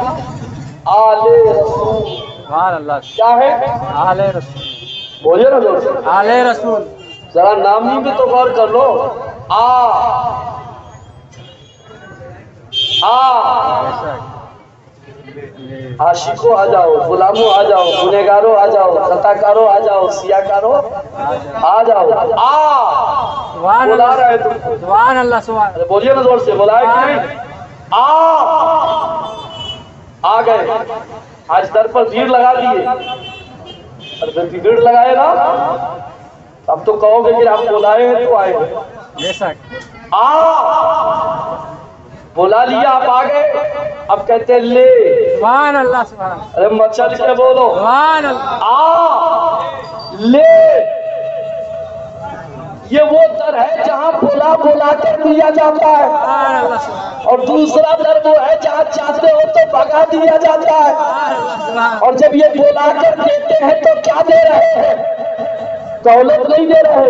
آل رسول۔ سبحان اللہ۔ کیا ہے؟ آل رسول، بولیے نا زور سے، آل رسول۔ ذرا نامی بھی تو غور کر لو، عاشقوں آ جاؤ، غلاموں آ جاؤ، گنہگاروں آ جاؤ، خطاکاروں آ جاؤ، سیاکاروں آ جاؤ۔ بلا رہے تم، سبحان اللہ سبحان بولیے نا زور سے، بلا ہے کہ نہیں؟ آ گئے، آج در پر بھیڑ لگا دیے، اور پھر بھیڑ لگائے نا اب تو کہو گے کہ آپ بلائے ہیں تو آئے ہیں۔ بے شک بلا لیا، آپ آ گئے، اب کہتے ہیں لے، سبحان اللہ سبحان اللہ ارے مچل کے بولو، سبحان اللہ لے۔ یہ وہ در ہے جہاں بلا بلا کر دیا جاتا ہے، سبحان اللہ سبحان اور دوسرا در وہ ہے جہاں چاہتے ہو تو بھگا دیا جاتا ہے۔ اللہ اور جب یہ بلا کر دیتے ہیں تو کیا دے رہے ہیں؟ دولت نہیں دے رہے،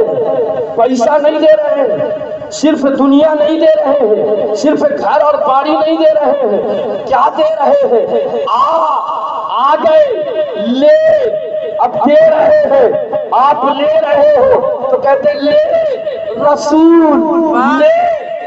پیسہ نہیں دے رہے، صرف دنیا نہیں دے رہے ہیں، صرف گھر اور باڑی نہیں دے رہے ہیں، کیا دے رہے ہیں؟ آ گئے، لے، اب دے رہے ہیں، آپ لے رہے ہو تو کہتے لے رسول، لے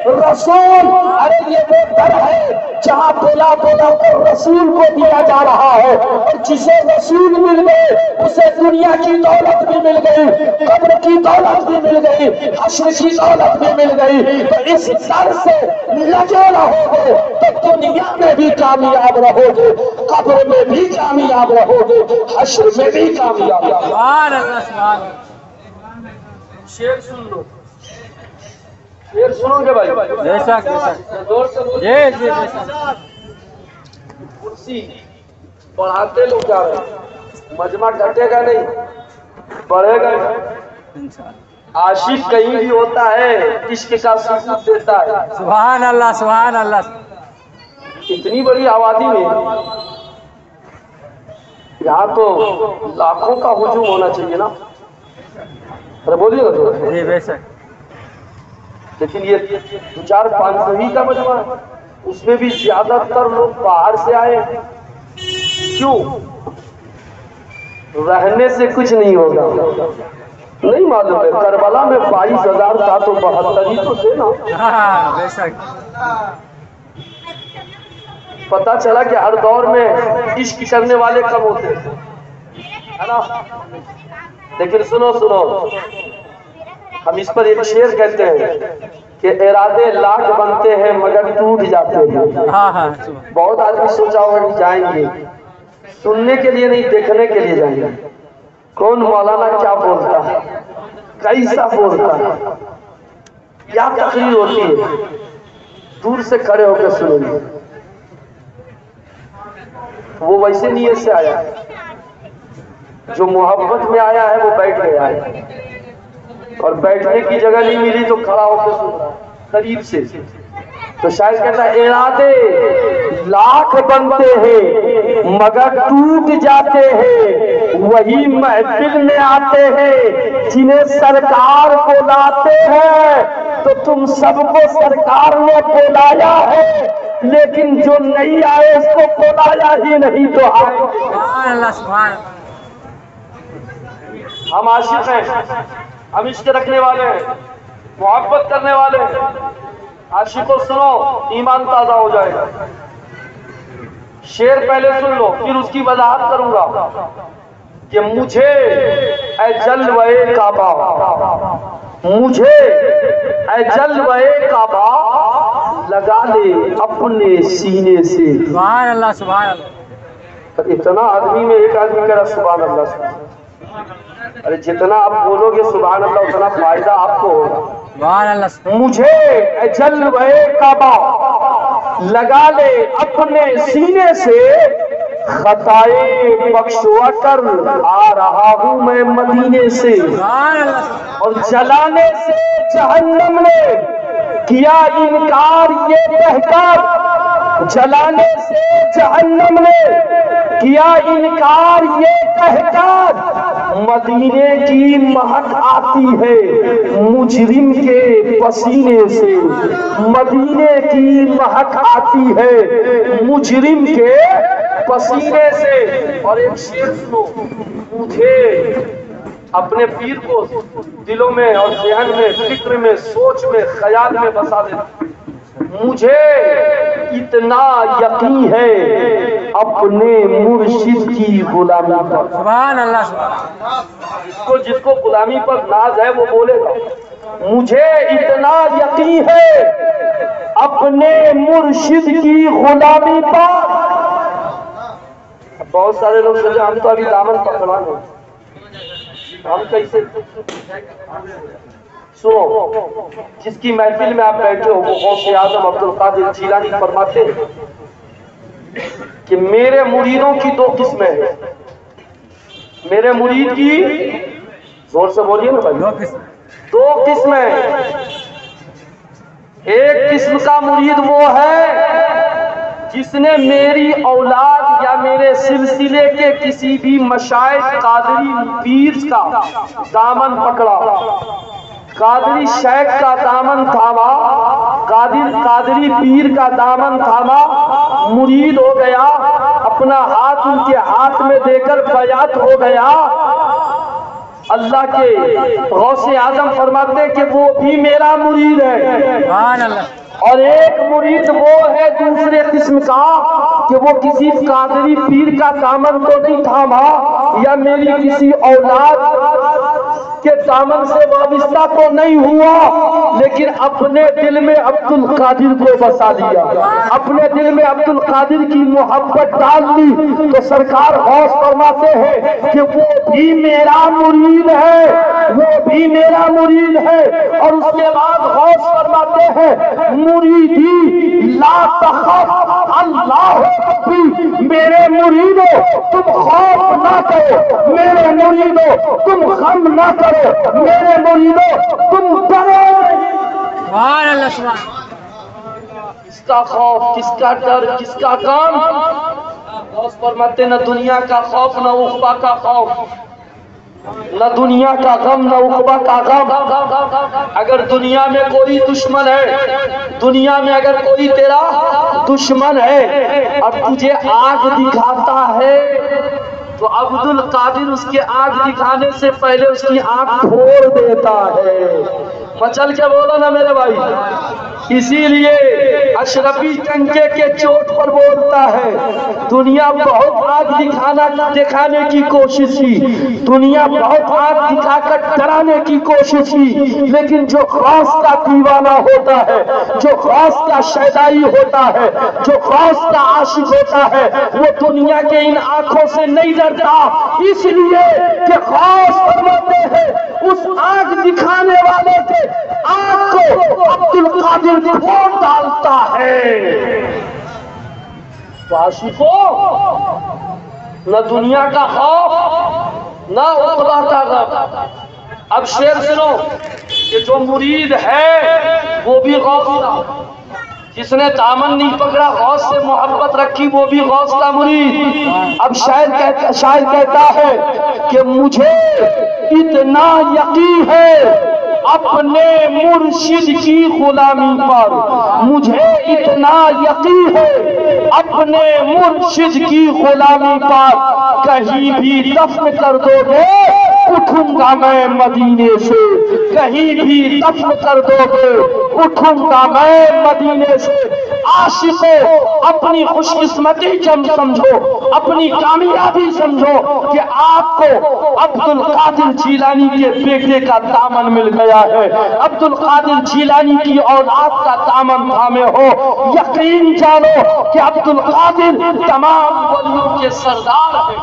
رسول۔ ارے یہ وہ در ہے جہاں بلا بلا کر رسول کو دیا جا رہا ہے، اور جسے رسول مل گئے اسے دنیا کی دولت بھی مل گئی، قبر کی دولت بھی مل گئی، حشر کی دولت بھی مل گئی۔ تو اس در سے لگے رہو گے تو دنیا میں بھی کامیاب رہو گے، قبر میں بھی کامیاب رہو گے، حشر میں بھی کامیاب رہو گے۔ سبحان اللہ سبحان اللہ شیر سن لو، شیر سنو گے بھائی؟ بے شک بے شک زور سے بولو۔ جی جی بے شک کرسی بڑھاتے لوگ جا رہے ہیں، مجمع گھٹے گا نہیں، بڑھے گا۔ عاشق کہیں بھی ہوتا ہے عشق کا ثبوت دیتا ہے۔ سبحان اللہ سبحان اللہ اتنی بڑی آبادی میں یہاں تو لاکھوں کا ہجوم ہونا چاہیے نا، ارے بولیے نا تو۔ جی بے شک لیکن یہ 2-4-500 ہی کا مجمع ہے، اس میں بھی زیادہ تر لوگ باہر سے آئے ہیں۔ کیوں؟ رہنے سے کچھ نہیں ہوگا، نہیں معلوم ہے کربلا میں 22,000 تھا تو 72 ہی تو تھے نا۔ ہاں بے شک پتا چلا کہ ہر دور میں عشق کرنے والے کم ہوتے ہیں، ہے نا؟ لیکن سنو سنو، ہم اس پر ایک شعر کہتے ہیں کہ ارادے لاکھ بنتے ہیں مگر ٹوٹ جاتے ہیں۔ ہاں ہاں بہت آدمی سوچا ہوگا کہ جائیں گے، سننے کے لیے نہیں دیکھنے کے لیے جائیں گے، کون مولانا کیا بولتا ہے، کیسا بولتا ہے، کیا تقریر ہوتی ہے، دور سے کھڑے ہو کے سنیں گے۔ وہ ویسے نیت سے آیا ہے، جو محبت میں آیا ہے وہ بیٹھ گیا ہے، اور بیٹھنے کی جگہ نہیں ملی تو کھڑا ہو کے سن رہا ہے قریب سے۔ تو شاید کہتا ہے ارادے لاکھ بنتے ہیں مگر ٹوٹ جاتے ہیں، وہی محفل میں آتے ہیں جنہیں سرکار بلاتے ہیں۔ تو تم سب کو سرکار نے بلایا ہے، لیکن جو نہیں آئے اس کو بلایا ہی نہیں تو آئے۔ سبحان اللہ سبحان اللہ ہم عاشق ہیں، ہم عشق رکھنے والے ہیں، محبت کرنے والے ہیں۔ عاشقوں سنو، ایمان تازہ ہو جائے گا۔ شعر پہلے سن لو پھر اس کی وضاحت کروں گا کہ مجھے اے جلوے کعبہ، مجھے اے جلوے کعبہ لگا لے اپنے سینے سے۔ سبحان اللہ سبحان اللہ اتنا آدمی میں ایک آدمی کہہ رہا سبحان اللہ سبحان اللہ۔ ارے جتنا آپ بولو گے سبحان اللہ اتنا فائدہ آپ کو ہوگا۔ سبحان اللہ مجھے اے جلوے کعبہ لگا لے اپنے سینے سے، خطائیں بخشوا کر آ رہا ہوں میں مدینے سے، سبحان اللہ اور جلانے سے جہنم نے کیا انکار یہ کہہ کر، جلانے سے جہنم نے کیا انکار یہ کہہ کر، مدینے کی مہک آتی ہے مجرم کے پسینے سے، مدینے کی مہک آتی ہے مجرم کے پسینے سے۔ اور ایک شعر سنو، مجھے اپنے پیر کو دلوں میں اور ذہن میں، فکر میں، سوچ میں، خیال میں بسا دیتے. مجھے اتنا یقین ہے اپنے مرشد کی غلامی پر. سبحان اللہ سبحان جس کو غلامی پر ناز ہے وہ بولے گا مجھے اتنا یقین ہے اپنے مرشد کی غلامی پر. بہت سارے لوگ سوچے ہم تو ابھی دامن پکڑا نہیں، ہم کیسے. سنو، جس کی محفل میں آپ بیٹھے ہو وہ غوث اعظم عبد القادر جیلانی فرماتے ہیں کہ میرے مریدوں کی دو قسمیں ہیں. میرے مرید کی، زور سے بولیے نا بھائی، دو قسمیں. ایک قسم کا مرید وہ ہے جس نے میری اولاد یا میرے سلسلے کے کسی بھی مشائخ قادری پیر کا دامن پکڑا، قادری شیخ کا دامن تھاما، قادری پیر کا دامن تھاما، مرید ہو گیا، اپنا ہاتھ ان کے ہاتھ میں دے کر بیعت ہو گیا. اللہ کے غوث اعظم فرماتے کہ وہ بھی میرا مرید ہے. سبحان اللہ. اور ایک مرید وہ ہے دوسرے قسم کا کہ وہ کسی قادری پیر کا دامن تو نہیں تھاما یا میری کسی اولاد کے دامن سے وابستہ تو نہیں ہوا، لیکن اپنے دل میں عبد القادر کو بسا لیا، اپنے دل میں عبد القادر کی محبت ڈال لی. تو سرکار غوث فرماتے ہیں کہ وہ بھی میرا مرید ہے، وہ بھی میرا مرید ہے. اور اس کے بعد غوث فرماتے ہیں مریدی لا تخف اللہ ربی، میرے مریدو تم خوف نہ کرو، میرے مریدو تم غم نہ کرو، میرے مریدو تم ڈرو. سبحان اللہ سبحان. کس کا خوف، کس کا ڈر، کس کا غم؟ غوث فرماتے نہ دنیا کا خوف نہ عقبہ کا خوف، نہ دنیا کا غم نہ عقبہ کا غم. اگر دنیا میں کوئی دشمن ہے، دنیا میں اگر کوئی تیرا دشمن ہے اب تجھے آگ دکھاتا ہے تو عبد القادر اس کے آگ دکھانے سے پہلے اس کی آنکھ پھوڑ دیتا ہے. مچل کے بولو نا میرے بھائی. اسی لیے اشرفی ٹنکے کے چوٹ پر بولتا ہے دنیا بہت آگ دکھانے کی کوشش کی، دنیا بہت آگ دکھا کر ڈرانے کی کوشش کی، لیکن جو غوث کا دیوانہ ہوتا ہے، جو غوث کا شیدائی ہوتا ہے، جو غوث کا عاشق ہوتا ہے وہ دنیا کے ان آنکھوں سے نہیں ڈرتا. اس لیے کہ غوث فرماتے ہیں اس آگ دکھانے والے کے آگ کو عبد القادر پھوڑ ڈالتا ہے. تو عاشقوں نہ دنیا کا خوف نہ عقبہ کا غم. اب شعر سنو کہ جو مرید ہے وہ بھی غوث کا، جس نے دامن نہیں پکڑا غوث سے محبت رکھی وہ بھی غوث کا مرید. اب شاعر کہتا ہے کہ مجھے اتنا یقین ہے اپنے مرشد کی غلامی پر، مجھے اتنا یقین ہے اپنے مرشد کی غلامی پر، کہیں بھی دفن کر دو گے اٹھوں گا میں مدینے سے، کہیں بھی دفن کر دو گے اٹھوں گا میں مدینے سے. عاشقوں اپنی خوش قسمتی سمجھو، اپنی کامیابی سمجھو کہ آپ کو عبد القادر جیلانی کے بیٹے کا دامن مل گیا ہے، عبد القادر جیلانی کی اولاد کا دامن تھامے ہو. یقین جانو کہ عبد القادر تمام ولیوں کے سردار ہیں،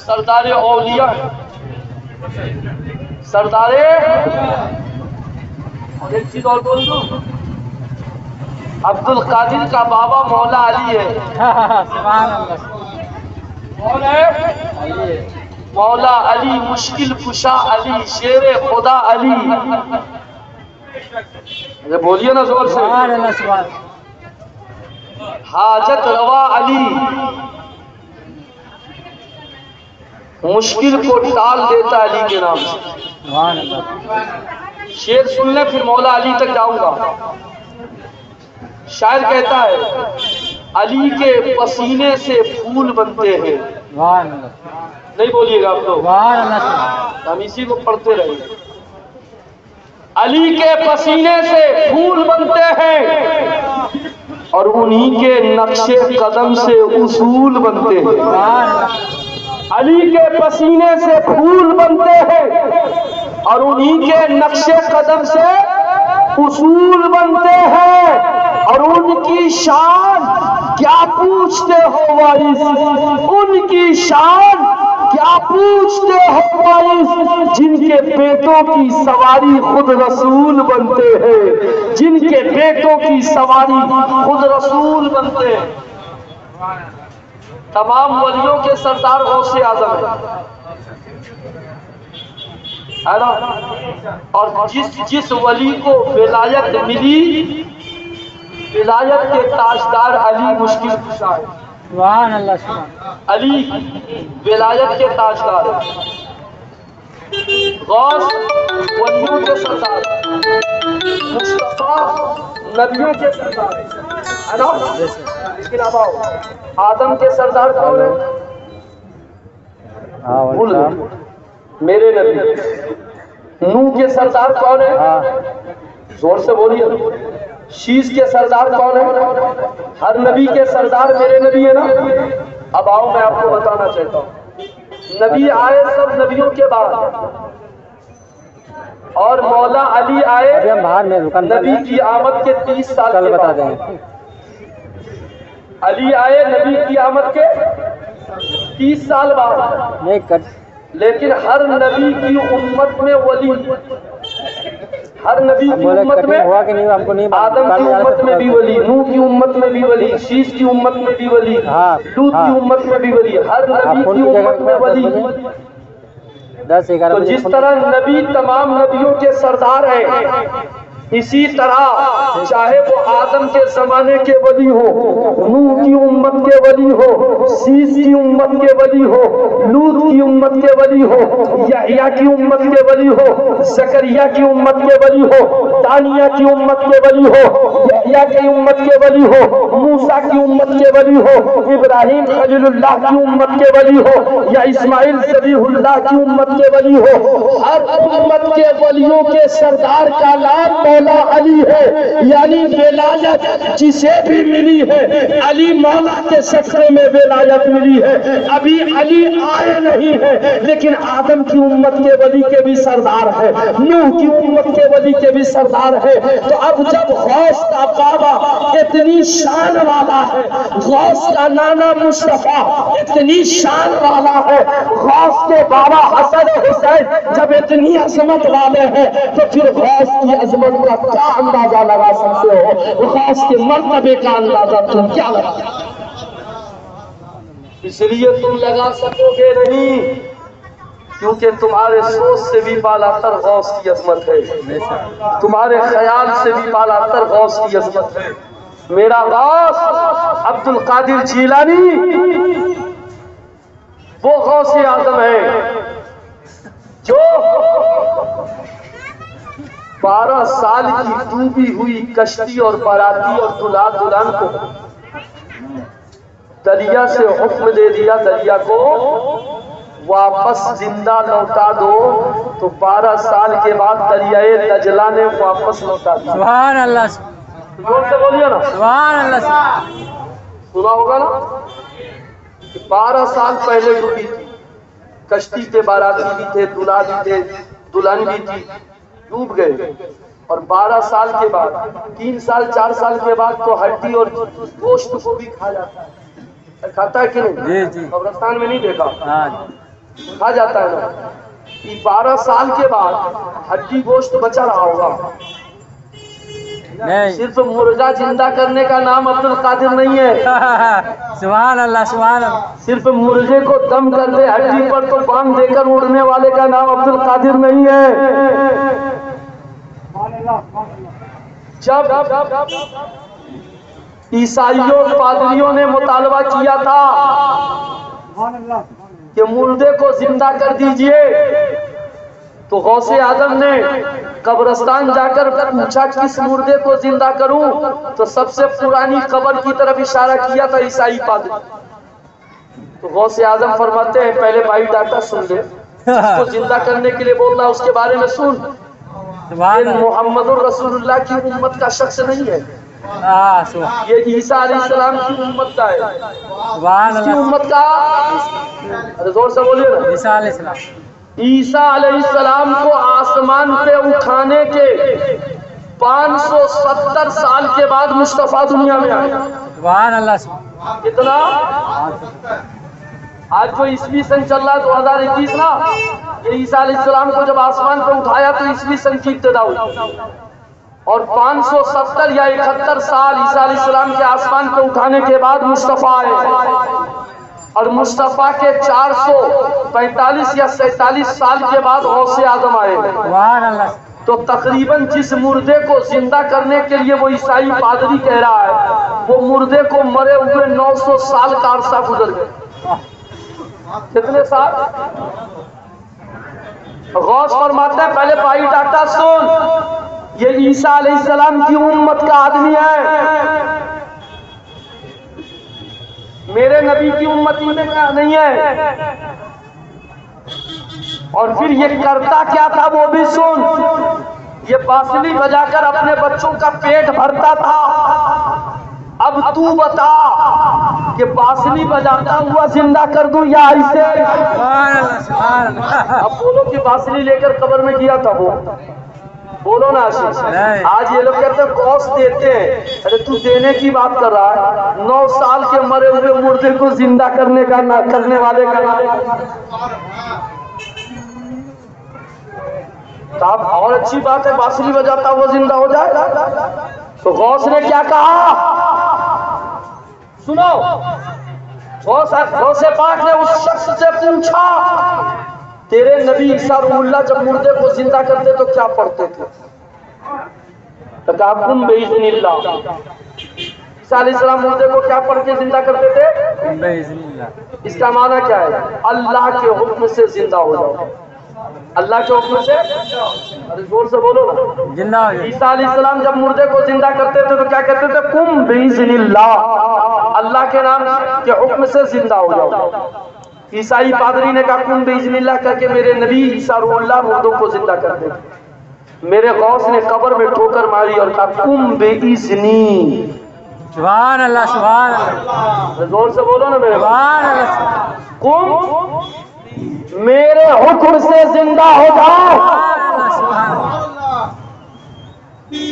سردار اولیاء، سردار. ایک چیز اور بول دوں، عبد القادر کا بابا مولا علی ہے. سبحان اللہ. کون ہے؟ مولا علی، مشکل کشا علی، شیر خدا علی. بولیے نا زور سے. سبحان اللہ سبحان. حاجت روا علی، مشکل کو ٹال دیتا علی کے نام سے. سبحان اللہ. شعر سن لیں پھر مولا علی تک جاؤں گا. شاعر کہتا ہے علی کے پسینے سے پھول بنتے ہیں، سبحان اللہ. نہیں بولیے گا آپ لوگ؟ سبحان اللہ ہم اسی کو پڑھتے رہیں گے۔ علی کے پسینے سے پھول بنتے ہیں اور انہی کے نقش قدم سے اصول بنتے ہیں۔ سبحان اللہ علی کے پسینے سے پھول بنتے ہیں اور انہی کے نقش قدم سے اصول بنتے ہیں، اور ان کی شان کیا پوچھتے ہو وائس، ان کی شان کیا پوچھتے ہو وائس، جن کے بیٹوں کی سواری خود رسول بنتے ہیں، جن کے بیٹوں کی سواری خود رسول بنتے ہیں۔ تمام ولیوں کے سردار غوث اعظم ہے نا؟ اور جس ولی کو ولایت ملی، ولایت کے تاجدار علی مشکل کشا ہے۔ سبحان اللہ سبحان علی ولایت کے تاجدار، غوث ولیوں کے سردار، مصطفیٰ نبیوں کے سردار ہے نا؟ لیکن اب آؤ، آدم کے سردار کون ہے؟ بھول گئے، میرے نبی۔ نوح کے سردار کون ہے؟ زور سے بولیے۔ شیش کے سردار کون ہے؟ ہر نبی کے سردار میرے نبی ہے نا؟ اب آؤ میں آپ کو بتانا چاہتا ہوں، نبی آئے سب نبیوں کے بعد، اور مولا علی آئے نبی کی آمد کے 30 سال کے بعد۔ علی آئے نبی کی آمد کے 30 سال بعد، لیکن ہر نبی کی امت میں ولی، ہر نبی کی امت میں، آدم کی امت میں بھی ولی، نوح کی امت میں بھی ولی، شیش کی امت میں بھی ولی، لوط کی امت میں بھی ولی، ہر نبی کی امت میں ولی۔ تو جس طرح نبی تمام نبیوں کے سردار ہیں، اسی طرح چاہے وہ آدم کے زمانے کے ولی ہو، نوح کی امت کے ولی ہو، شیش کی امت کے ولی ہو، لوط کی امت کے ولی ہو، یحییٰ کی امت کے ولی ہو، زکریا کی امت کے ولی ہو، دانیہ کی امت کے ولی ہو، یحییٰ کی امت کے ولی ہو، موسیٰ کی امت کے ولی ہو، ابراہیم خلیل اللہ کی امت کے ولی ہو، یا اسماعیل ذبیح اللہ کی امت کے ولی ہو، ہر امت کے ولیوں کے سردار کا نام مولا علی ہے، یعنی ولایت جسے بھی ملی ہے، علی مولا کے صدقے میں ولایت ملی ہے۔ ابھی علی آئے نہیں ہے، لیکن آدم کی امت کے ولی کے بھی سردار ہے، نوح کی امت کے ولی کے بھی سردار ہے۔ تو اب جب غوث کا بابا اتنی شان والا ہے، غوث کا نانا مصطفیٰ اتنی شان والا ہے، غوث کے بابا حسن حسین جب اتنی عظمت والے ہیں، تو پھر غوث کی عظمت کا کیا اندازہ لگا سکتے ہو؟ غوث کے مرتبے کا اندازہ تم کیا لگا سکتے ہو؟ اس لیے تم لگا سکو گے نہیں، کیونکہ تمہارے سوچ سے بھی بالا تر غوث کی عظمت ہے، تمہارے خیال سے بھی بالا تر غوث کی عظمت ہے۔ میرا غوث عبد القادر جیلانی وہ غوث اعظم ہے جو 12 سال کی ڈوبی ہوئی کشتی اور باراتی اور دلہا دلہن کو دریا سے حکم دے دیا، دریا کو واپس زندہ لوٹا دو، تو 12 سال کے بعد دریائے دجلہ نے واپس لوٹا دیا۔ سبحان اللہ زور سے بولیے نا، سبحان اللہ سنا ہوگا نا کہ 12 سال پہلے ڈوبی تھی، کشتی کے باراتی بھی تھے، دلہا بھی تھے، دلہن بھی تھی، ڈوب گئے، اور 12 سال کے بعد 3 سال 4 سال کے بعد تو ہڈی اور گوشت کو بھی کھا جاتا ہے، کھاتا ہے کہ نہیں؟ قبرستان میں نہیں دیکھا، کھا جاتا ہے نا۔ 12 سال کے بعد ہڈی گوشت بچا رہا ہوگا، صرف مرغا زندہ کرنے کا نام عبد القادر نہیں ہے۔ سبحان اللہ سبحان اللہ، صرف صرف مرغے کو دم کر دے ہڈی پر تو بانگ دے کر اڑنے والے کا نام عبد القادر نہیں ہے۔ جب عیسائیوں پادریوں نے مطالبہ کیا تھا کہ مردے کو زندہ کر دیجئے، تو غوث اعظم نے قبرستان جا کر پوچھا کس مردے کو زندہ کروں، تو سب سے پرانی قبر کی طرف اشارہ کیا تھا عیسائی پادری، تو غوث اعظم فرماتے ہیں پہلے بھائی ڈاٹا سن لے، اس کو زندہ کرنے کے لیے بول رہا اس کے بارے میں سن، یہ محمد الرسول اللہ کی امت کا شخص نہیں ہے، یہ عیسیٰ علیہ السلام کی امت کا ہے، اس کی امت کا، زور سے بولیے نا، عیسیٰ علیہ السلام، عیسیٰ علیہ السلام کو آسمان پہ اٹھانے کے 570 سال کے بعد مصطفیٰ دنیا میں آئے۔ سبحان اللہ، کتنا؟ آج جو عیسوی سن چل رہا ہے 2021 نا، یہ عیسیٰ علیہ السلام کو جب آسمان پہ اٹھایا تو عیسوی سن کی ابتدا ہوئی، اور 570 یا 71 سال عیسیٰ علیہ السلام کے آسمان پہ اٹھانے کے بعد مصطفیٰ آئے، اور مصطفیٰ کے 445 یا 47 سال کے بعد غوث اعظم آئے۔ سبحان اللہ، تو تقریباً جس مردے کو زندہ کرنے کے لیے وہ عیسائی پادری کہہ رہا ہے، وہ مردے کو مرے ہوئے 900 سال کا عرصہ گزر گئے۔ کتنے سال؟ غوث فرماتے ہیں پہلے بھائی ڈاٹا سن، یہ عیسیٰ علیہ السلام کی امت کا آدمی ہے، میرے نبی کی امتی میں نہیں ہے۔ اور پھر یہ کرتا کیا تھا وہ بھی سن، یہ بانسری بجا کر اپنے بچوں کا پیٹ بھرتا تھا۔ اب تو بتا کہ بانسری بجاتا ہوا زندہ کر دوں یا ایسے؟ اب بولو کہ بانسری لے کر قبر میں کیا تھا وہ، بولو نا آشیش۔ آج یہ لوگ کہتے ہیں کوس دیتے ہیں، ارے تو دینے کی بات کر رہا ہے، 9 سال کے مرے ہوئے مردے کو زندہ کرنے کا نہ کرنے والے کا نام۔ اور اچھی بات ہے بانسری بجاتا وہ زندہ ہو جائے گا۔ تو غوث نے کیا کہا سنو، غوث پاک نے اس شخص سے پوچھا تیرے نبی عیسیٰ روح اللہ جب مردے کو زندہ کرتے تو کیا پڑھتے تھے؟ کہا کم بِإِذْنِ اللَّهِ۔ عیسیٰ علیہ السلام مردے کو کیا پڑھ کے زندہ کرتے تھے؟ اس کا معنی کیا ہے؟ اللہ کے حکم سے زندہ ہو جاؤ، اللہ کے حکم سے، زور سے بولو نا، زندہ ہو جاؤ۔ عیسیٰ علیہ السلام جب مردے کو زندہ کرتے تھے تو کیا کہتے تھے؟ قم بِإِذْنِ اللَّهِ، اللہ کے نام کے حکم سے زندہ ہو جاؤ۔ عیسائی پادری نے کہا قم بِإِذْنِ اللَّهِ کہہ کے میرے نبی عیسیٰ روح اللہ مردوں کو زندہ کرتے تھے۔ میرے غوث نے قبر میں ٹھوکر ماری اور کہا قم بِإِذْنِی۔ سبحان اللہ، سبحان اللہ، زور سے بولو نا میرے، سبحان اللہ، قم میرے حکم سے زندہ ہو جاؤ۔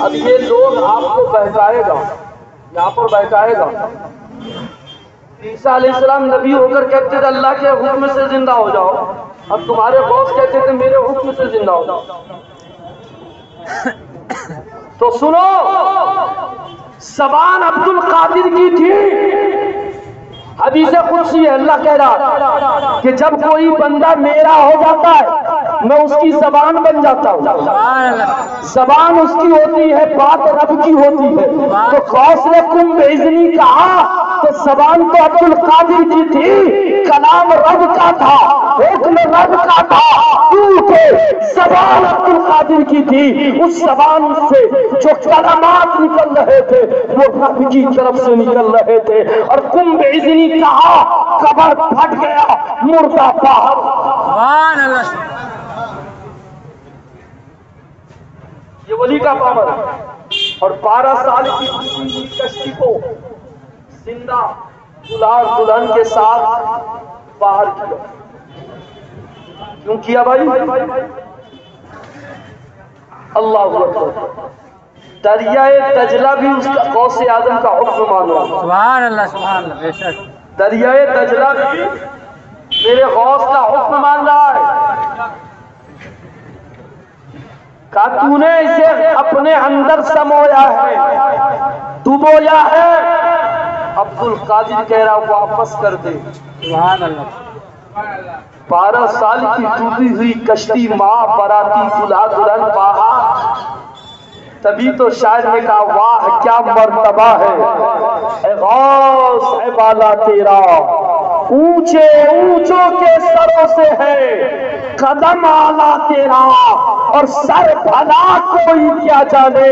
اب یہ لوگ آپ کو بہکائے گا، یہاں پر بہکائے گا۔ عیسیٰ علیہ السلام نبی ہو کر کہتے تھے اللہ کے حکم سے زندہ ہو جاؤ، اب تمہارے باس کہتے تھے میرے حکم سے زندہ ہو جاؤ۔ تو سنو، زبان عبد القادر کی تھی، حدیث قدسی ہے، اللہ کہہ رہا کہ جب کوئی بندہ میرا ہو جاتا ہے میں اس کی زبان بن جاتا ہوں۔ زبان اس کی ہوتی ہے، بات رب کی ہوتی ہے۔ تو غوث نے قم بِإِذْنِی کہا تو زبان تو عبد القادر کی تھی، کلام رب کا تھا، حکم رب کا تھا، کیونکہ زبان عبد القادر کی تھی۔ اس زبان سے جو کلمات نکل رہے تھے وہ رب کی طرف سے نکل رہے تھے، اور قم بِإِذْنِی کہا، قبر پھٹ گیا، مردہ باہر۔ سبحان اللہ، یہ ولی کا پاور ہے۔ اور 12 سال کی کشتی کو زندہ دلہا دلہن کے ساتھ باہر کیا۔ کیوں کیا بھائی؟ اللہ اکبر۔ دریائے دجلہ بھی اس کا غوث اعظم کا حکم مان رہا۔ سبحان اللہ، سبحان اللہ، بے شک دریائے دجلہ بھی میرے غوث کا حکم مان رہا ہے۔ کہا تو نے اسے اپنے اندر سمویا ہے، ڈبویا ہے۔ عبد القادر کہہ رہا واپس کر دے۔ سبحان اللہ، 12 سال کی ٹوٹی ہوئی کشتی، ماں براتی دلہا دلہن باہر۔ تبھی تو شاعر نے کہا واہ کیا مرتبہ ہے، اے غوث ہے بالا تیرا، اونچے اونچوں کے سروں سے ہے قدم آلہ تیرا، اور سر بھلا کوئی کیا جانے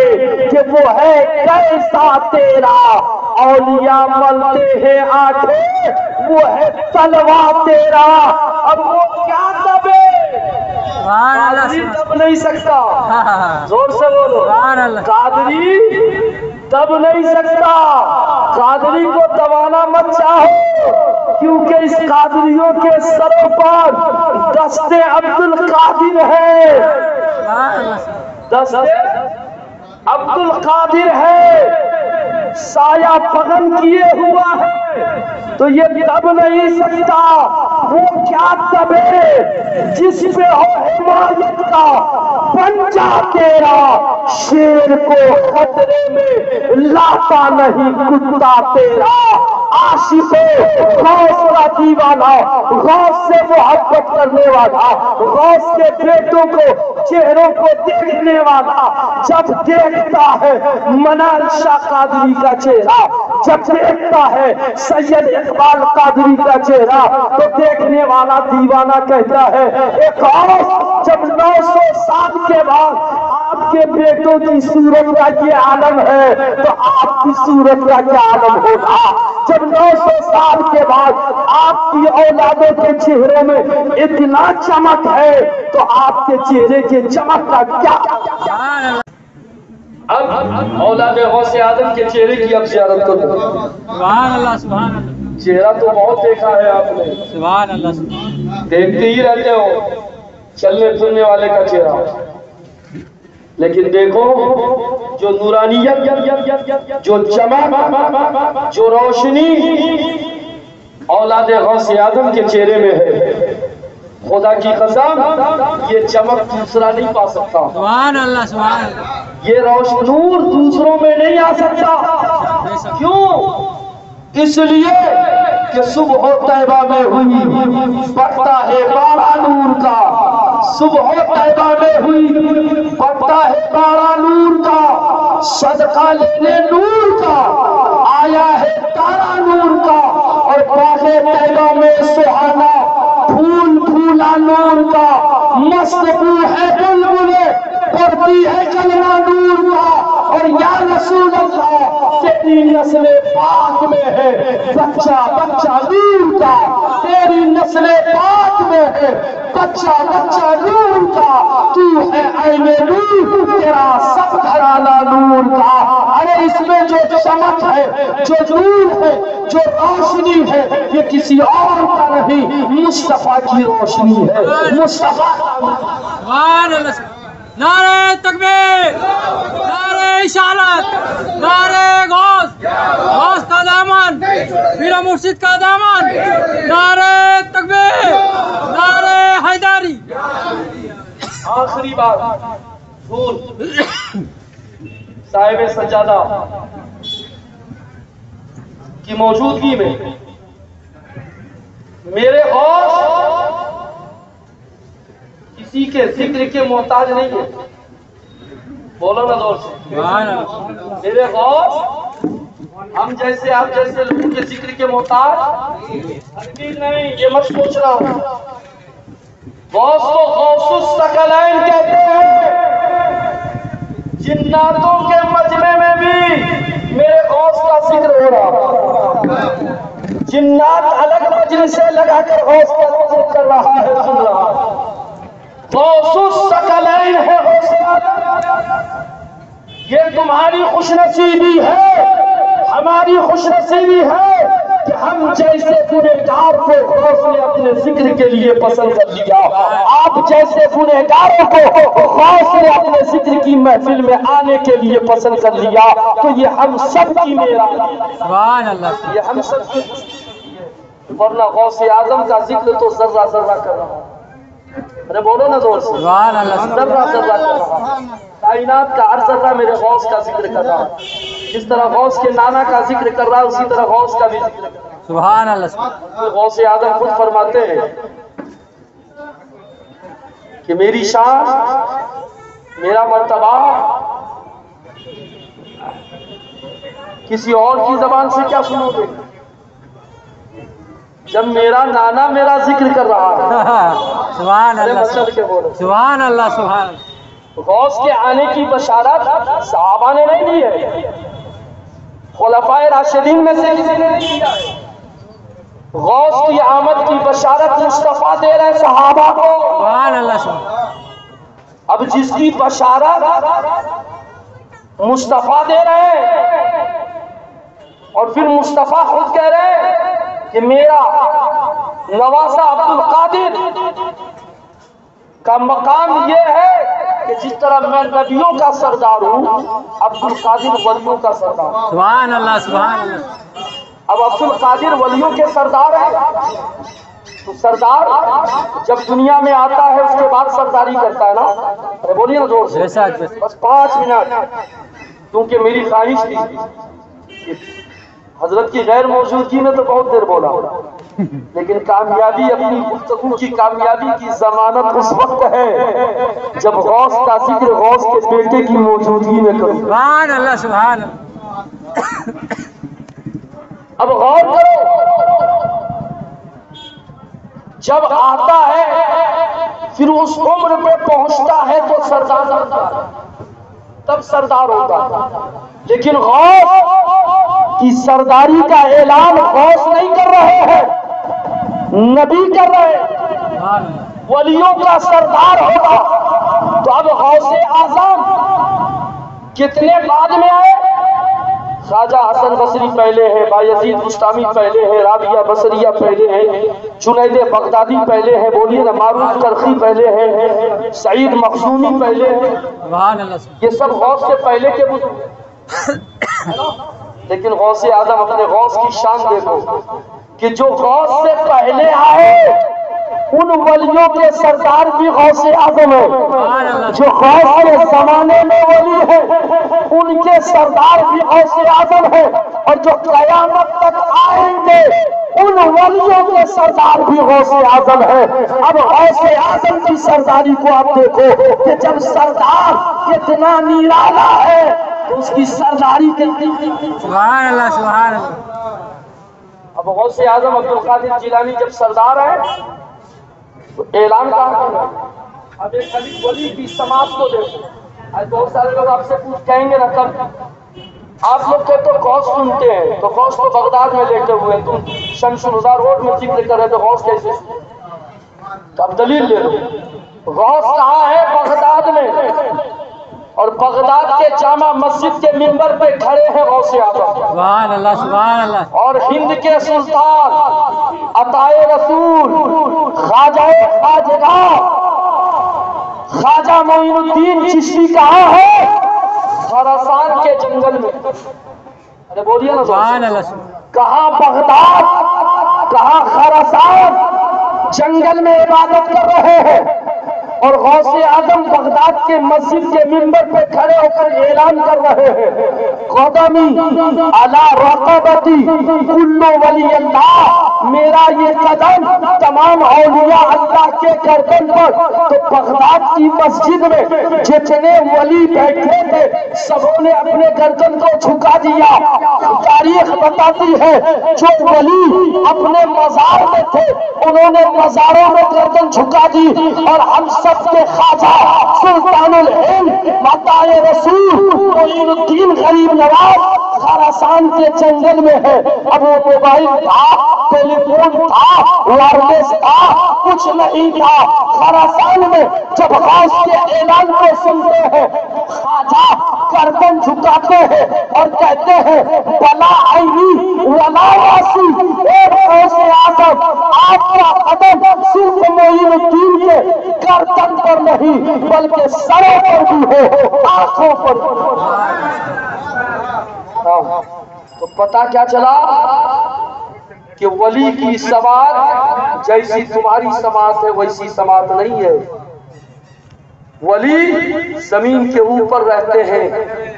کہ وہ ہے کیسا تیرا۔ اولیاء ملتے ہیں آنکھیں وہ ہے تلوا تیرا، اب وہ کیا دبے؟ قادری دب نہیں سکتا، زور سے بولو، قادری دب نہیں سکتا، قادری کو دبانا مت چاہو، کیونکہ اس قادریوں کے سروں پر دست عبد القادر ہے، دست عبد القادر ہے، سایہ پگن کیے ہوا ہے، تو یہ دب نہیں سکتا، وہ کیا دبے جس پہ ہو حمایت کا پنجہ تیرا، شیر کو خطرے میں لاتا نہیں کتا تیرا، عاشق غوث کا دیوانہ، غوث سے محبت کرنے والا، غوث کے بیٹوں کو چہروں کو دیکھنے والا، جب دیکھتا ہے منال شاہ قادری کا چہرہ، جب دیکھتا ہے سید اقبال قادری کا چہرہ، تو دیکھنے والا دیوانہ کہتا ہے ایک غوث جب 900 سال کے بعد آپ کے بیٹوں کی صورت کا یہ عالم ہے تو آپ کی صورت کا کیا عالم ہوگا؟ جب 900 سال کے بعد آپ کی اولادوں کے چہروں میں اتنا چمک ہے تو آپ کے چہرے کے چمک کا کیا؟ اب اولاد غوث اعظم کے چہرے کی اب زیارت کرو۔ سبحان اللہ، سبحان اللہ، چہرہ تو بہت دیکھا ہے آپ نے، سبحان اللہ، سبحان دیکھتے ہی رہتے ہو چلنے پھرنے والے کا چہرہ، لیکن دیکھو جو نورانیت، جو چمک، جو روشنی اولاد غوث اعظم کے چہرے میں ہے، خدا کی قسم یہ چمک دوسرا نہیں پا سکتا، سبحان اللہ، سبحان اللہ، یہ روشن نور دوسروں میں نہیں آ سکتا۔ کیوں؟ اس لیے کہ صبح طیبہ میں ہوئی پڑتا ہے بارہ نور کا، صبح طیبہ میں ہوئی پڑتا ہے بارہ نور کا، صدقہ لینے نور کا آیا ہے تارا نور کا، اور باغ طیبہ میں سہانا پھول پھولا نور کا، مست بو ہے بلبلے پڑتی ہے کلمہ نور کا، اور یا رسول اللہ تیری نسل پاک میں ہے بچہ بچہ نور کا، تیری نسل پاک میں ہے بچہ بچہ نور کا، تو ہے عین نور، تیرا سب گھرانہ نور کا۔ ارے اس میں جو چمک ہے، جو نور ہے، جو روشنی ہے، یہ کسی اور کا نہیں، مصطفیٰ کی روشنی ہے، مصطفیٰ کا۔ سبحان اللہ، نعرہ تکبیر، نعرہ اشارت، نعرہ غوث، غوث کا دامن، پیر مرشد کا دامن، نعرہ تکبیر، نعرہ حیدری۔ آخری بات، حضور صاحب سجادہ کی موجودگی میں میرے غوث کسی کے ذکر کے محتاج نہیں ہے، بولو نا زور سے، میرے غوث ہم جیسے آپ جیسے لوگوں کے ذکر کے محتاج نہیں، یہ مت سوچ رہا ہوں۔ غوث کو غوث الثقلین کہتے ہیں، جناتوں کے مجمع میں بھی میرے غوث کا ذکر ہو رہا، جنات الگ مجلس سے لگا کر غوث کا ذکر کر رہا ہے، سن رہا ہے۔ غوث الثقلین ہے غوث، یہ تمہاری خوش نصیبی ہے، ہماری خوش نصیبی ہے کہ ہم جیسے گنہگار کو غوث نے اپنے ذکر کے لیے پسند کر لیا، آپ جیسے گنہگاروں کو غوث نے اپنے ذکر کی محفل میں آنے کے لیے پسند کر لیا، تو یہ ہم سب کی مہربانی ہے، سبحان اللہ، یہ ہم سب کی، ورنہ غوث اعظم کا ذکر تو ذرہ ذرہ کر رہا ہوں، ارے بولو نا زور سے، سبحان اللہ، ذرہ ذرہ کر رہا ہوں، کائنات کا ہر ذرہ میرے غوث کا ذکر کر رہا ہے، جس طرح غوث کے نانا کا ذکر کر رہا ہے اسی طرح غوث کا بھی ذکر کر رہا ہے۔ سبحان اللہ، غوث اعظم خود فرماتے ہیں کہ میری شان، میرا مرتبہ کسی اور کی زبان سے کیا سنو گے، جب میرا نانا میرا ذکر کر رہا ہے۔ سبحان اللہ، مچل کے بولو، سبحان اللہ، سبحان اللہ، غوث کے آنے کی بشارت صحابہ نے نہیں دی ہے، خلفائے راشدین میں سے کسی نے نہیں دیا ہے، غوث کی آمد کی بشارت مصطفیٰ دے رہے صحابہ کو. سبحان اللہ سبحان. اب جس کی بشارت مصطفیٰ دے رہے ہیں اور پھر مصطفیٰ خود کہہ رہے ہیں کہ میرا نواسہ عبد القادر کا مقام یہ ہے کہ جس طرح میں نبیوں کا سردار ہوں عبد القادر ولیوں کا سردار. سبحان اللہ سبحان اللہ. اب عبد القادر ولیوں کے سردار ہیں تو سردار جب دنیا میں آتا ہے اس کے بعد سرداری کرتا ہے نا. ارے بولیے نا زور سے. بس 5 منٹ کیونکہ میری خواہش تھی. حضرت کی غیر موجودگی میں تو بہت دیر بولا لیکن کامیابی اپنی گفتگو کی کامیابی کی ضمانت اس وقت ہے جب غوث کا ذکر غوث کے بیٹے کی موجودگی میں کروں. سبحان اللہ سبحان اللہ. اب غور کرو جب آتا ہے پھر اس عمر پہ پہنچتا ہے تو سردار ہوتا ہے تب سردار ہوتا ہے. لیکن غوث کی سرداری کا اعلان غوث نہیں کر رہے ہیں نبی کر رہے ہیں. ولیوں کا سردار ہوگا تو اب غوث اعظم کتنے بعد میں آئے؟ خواجہ حسن بصری پہلے ہے, بایزید بستامی پہلے ہے, رابعہ بصریہ پہلے ہے, جنید بغدادی پہلے ہے, بولیے نا معروف کرخی پہلے ہے, سعید مخزومی پہلے ہے. یہ سب غوث سے پہلے کے لیکن غوث اعظم اپنے غوث کی شان دیکھو کہ جو غوث سے پہلے آئے ان ولیوں کے سردار بھی غوث اعظم ہے. جو غوث کے زمانے میں ولی ہے ان کے سردار بھی غوث اعظم ہے اور جو قیامت تک آئیں گے ان ولیوں کے سردار بھی غوث اعظم ہے. اب غوث اعظم کی سرداری کو آپ دیکھو کہ جب سردار اتنا نرالا ہے تو اس کی سرداری کتنی. سبحان اللہ سبحان اللہ. اب غوث اعظم عبد القادر جیلانی جب سردار ہے تو اعلان کہا. اب ایک خلیف ولی کی سماعت کو دیکھو. آج بہت سارے لوگ آپ سے کہیں گے نا کب آپ لوگ کے تو غوث سنتے ہیں تو غوث تو بغداد میں لیٹے ہوئے ہیں, تم شمس الہدیٰ روڈ میں ذکر کر رہے تو غوث کیسے؟ تو اب دلیل لے لو. غوث کہاں ہے؟ بغداد میں. اور بغداد کے جامع مسجد کے منبر پہ کھڑے ہیں غوث اعظم. سبحان اللہ سبحان اللہ. اور ہند کے سلطان عطائے رسول خواجہ خواجگاہ خواجہ معین الدین چشتی کہاں ہے؟ خراسان کے جنگل میں. ارے بولیے نا سبحان اللہ. کہاں بغداد کہاں خراسان جنگل میں عبادت کر رہے ہیں اور غوث اعظم بغداد کے مسجد کے منبر پہ کھڑے ہو کر اعلان کر رہے ہیں قدمی علی رقبتی کل ولی اللہ. میرا یہ قدم تمام اولیاء اللہ کے گردن پر. تو بغداد کی مسجد میں جتنے ولی بیٹھے تھے سبوں نے اپنے گردن کو جھکا دیا. تاریخ بتاتی ہے جو ولی اپنے مزار میں تھے انہوں نے مزاروں میں گردن جھکا دی اور ہم سب کے خواجہ سلطان الہند عطائے رسول معین الدین غریب نواز خراسان کے جنگل میں ہے. اب وہ موبائل تھا, ٹیلی فون تھا, وائرلیس تھا, کچھ نہیں تھا. خراسان میں جب غوث کے اعلان کو سنتے ہیں خواجہ گردن جھکاتے ہیں اور کہتے ہیں بلا عینی ولا واسی. اے غوث اعظم آپ کا قدم صرف معین الدین کے گردن پر نہیں بلکہ سروں پر بھی ہو, آنکھوں پر بھی. تو پتا کیا چلا کہ ولی کی سماعت جیسی تمہاری سماعت ہے ویسی سماعت نہیں ہے. ولی زمین کے اوپر رہتے ہیں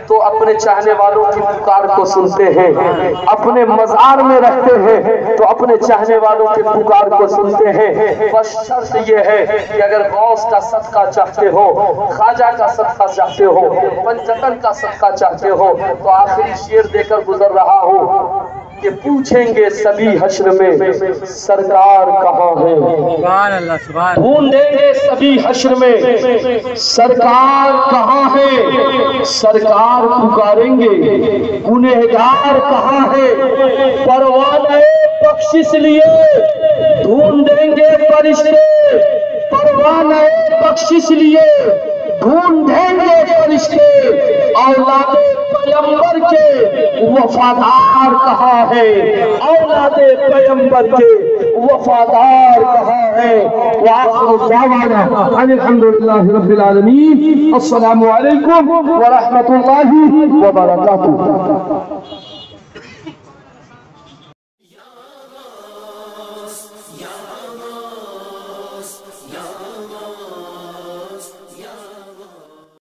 تو اپنے چاہنے والوں کی پکار کو سنتے ہیں, اپنے مزار میں رہتے ہیں تو اپنے چاہنے والوں کی پکار کو سنتے ہیں. بس شرط یہ ہے کہ اگر غوث کا صدقہ چاہتے ہو, خواجہ کا صدقہ چاہتے ہو, پنجتن کا صدقہ چاہتے ہو تو آخری شعر دے کر گزر رہا ہوں کہ پوچھیں گے سبھی حشر میں سرکار کہاں ہے. سبحان اللہ سبحان. ڈھونڈیں گے سبھی حشر میں سرکار کہاں ہے. سرکار پکاریں گے گنہگار کہاں ہے پروانہ بخشش لیے ڈھونڈیں گے فرشتے پروانہ بخشش لیے ڈھونڈیں گے فرشتے اولاد پیغمبر کے وفادار کہاں ہے اولاد پیغمبر کے وفادار کہاں ہے وآخر دعوانا ان الحمدللہ رب العالمین السلام علیکم ورحمۃ اللہ وبرکاتہ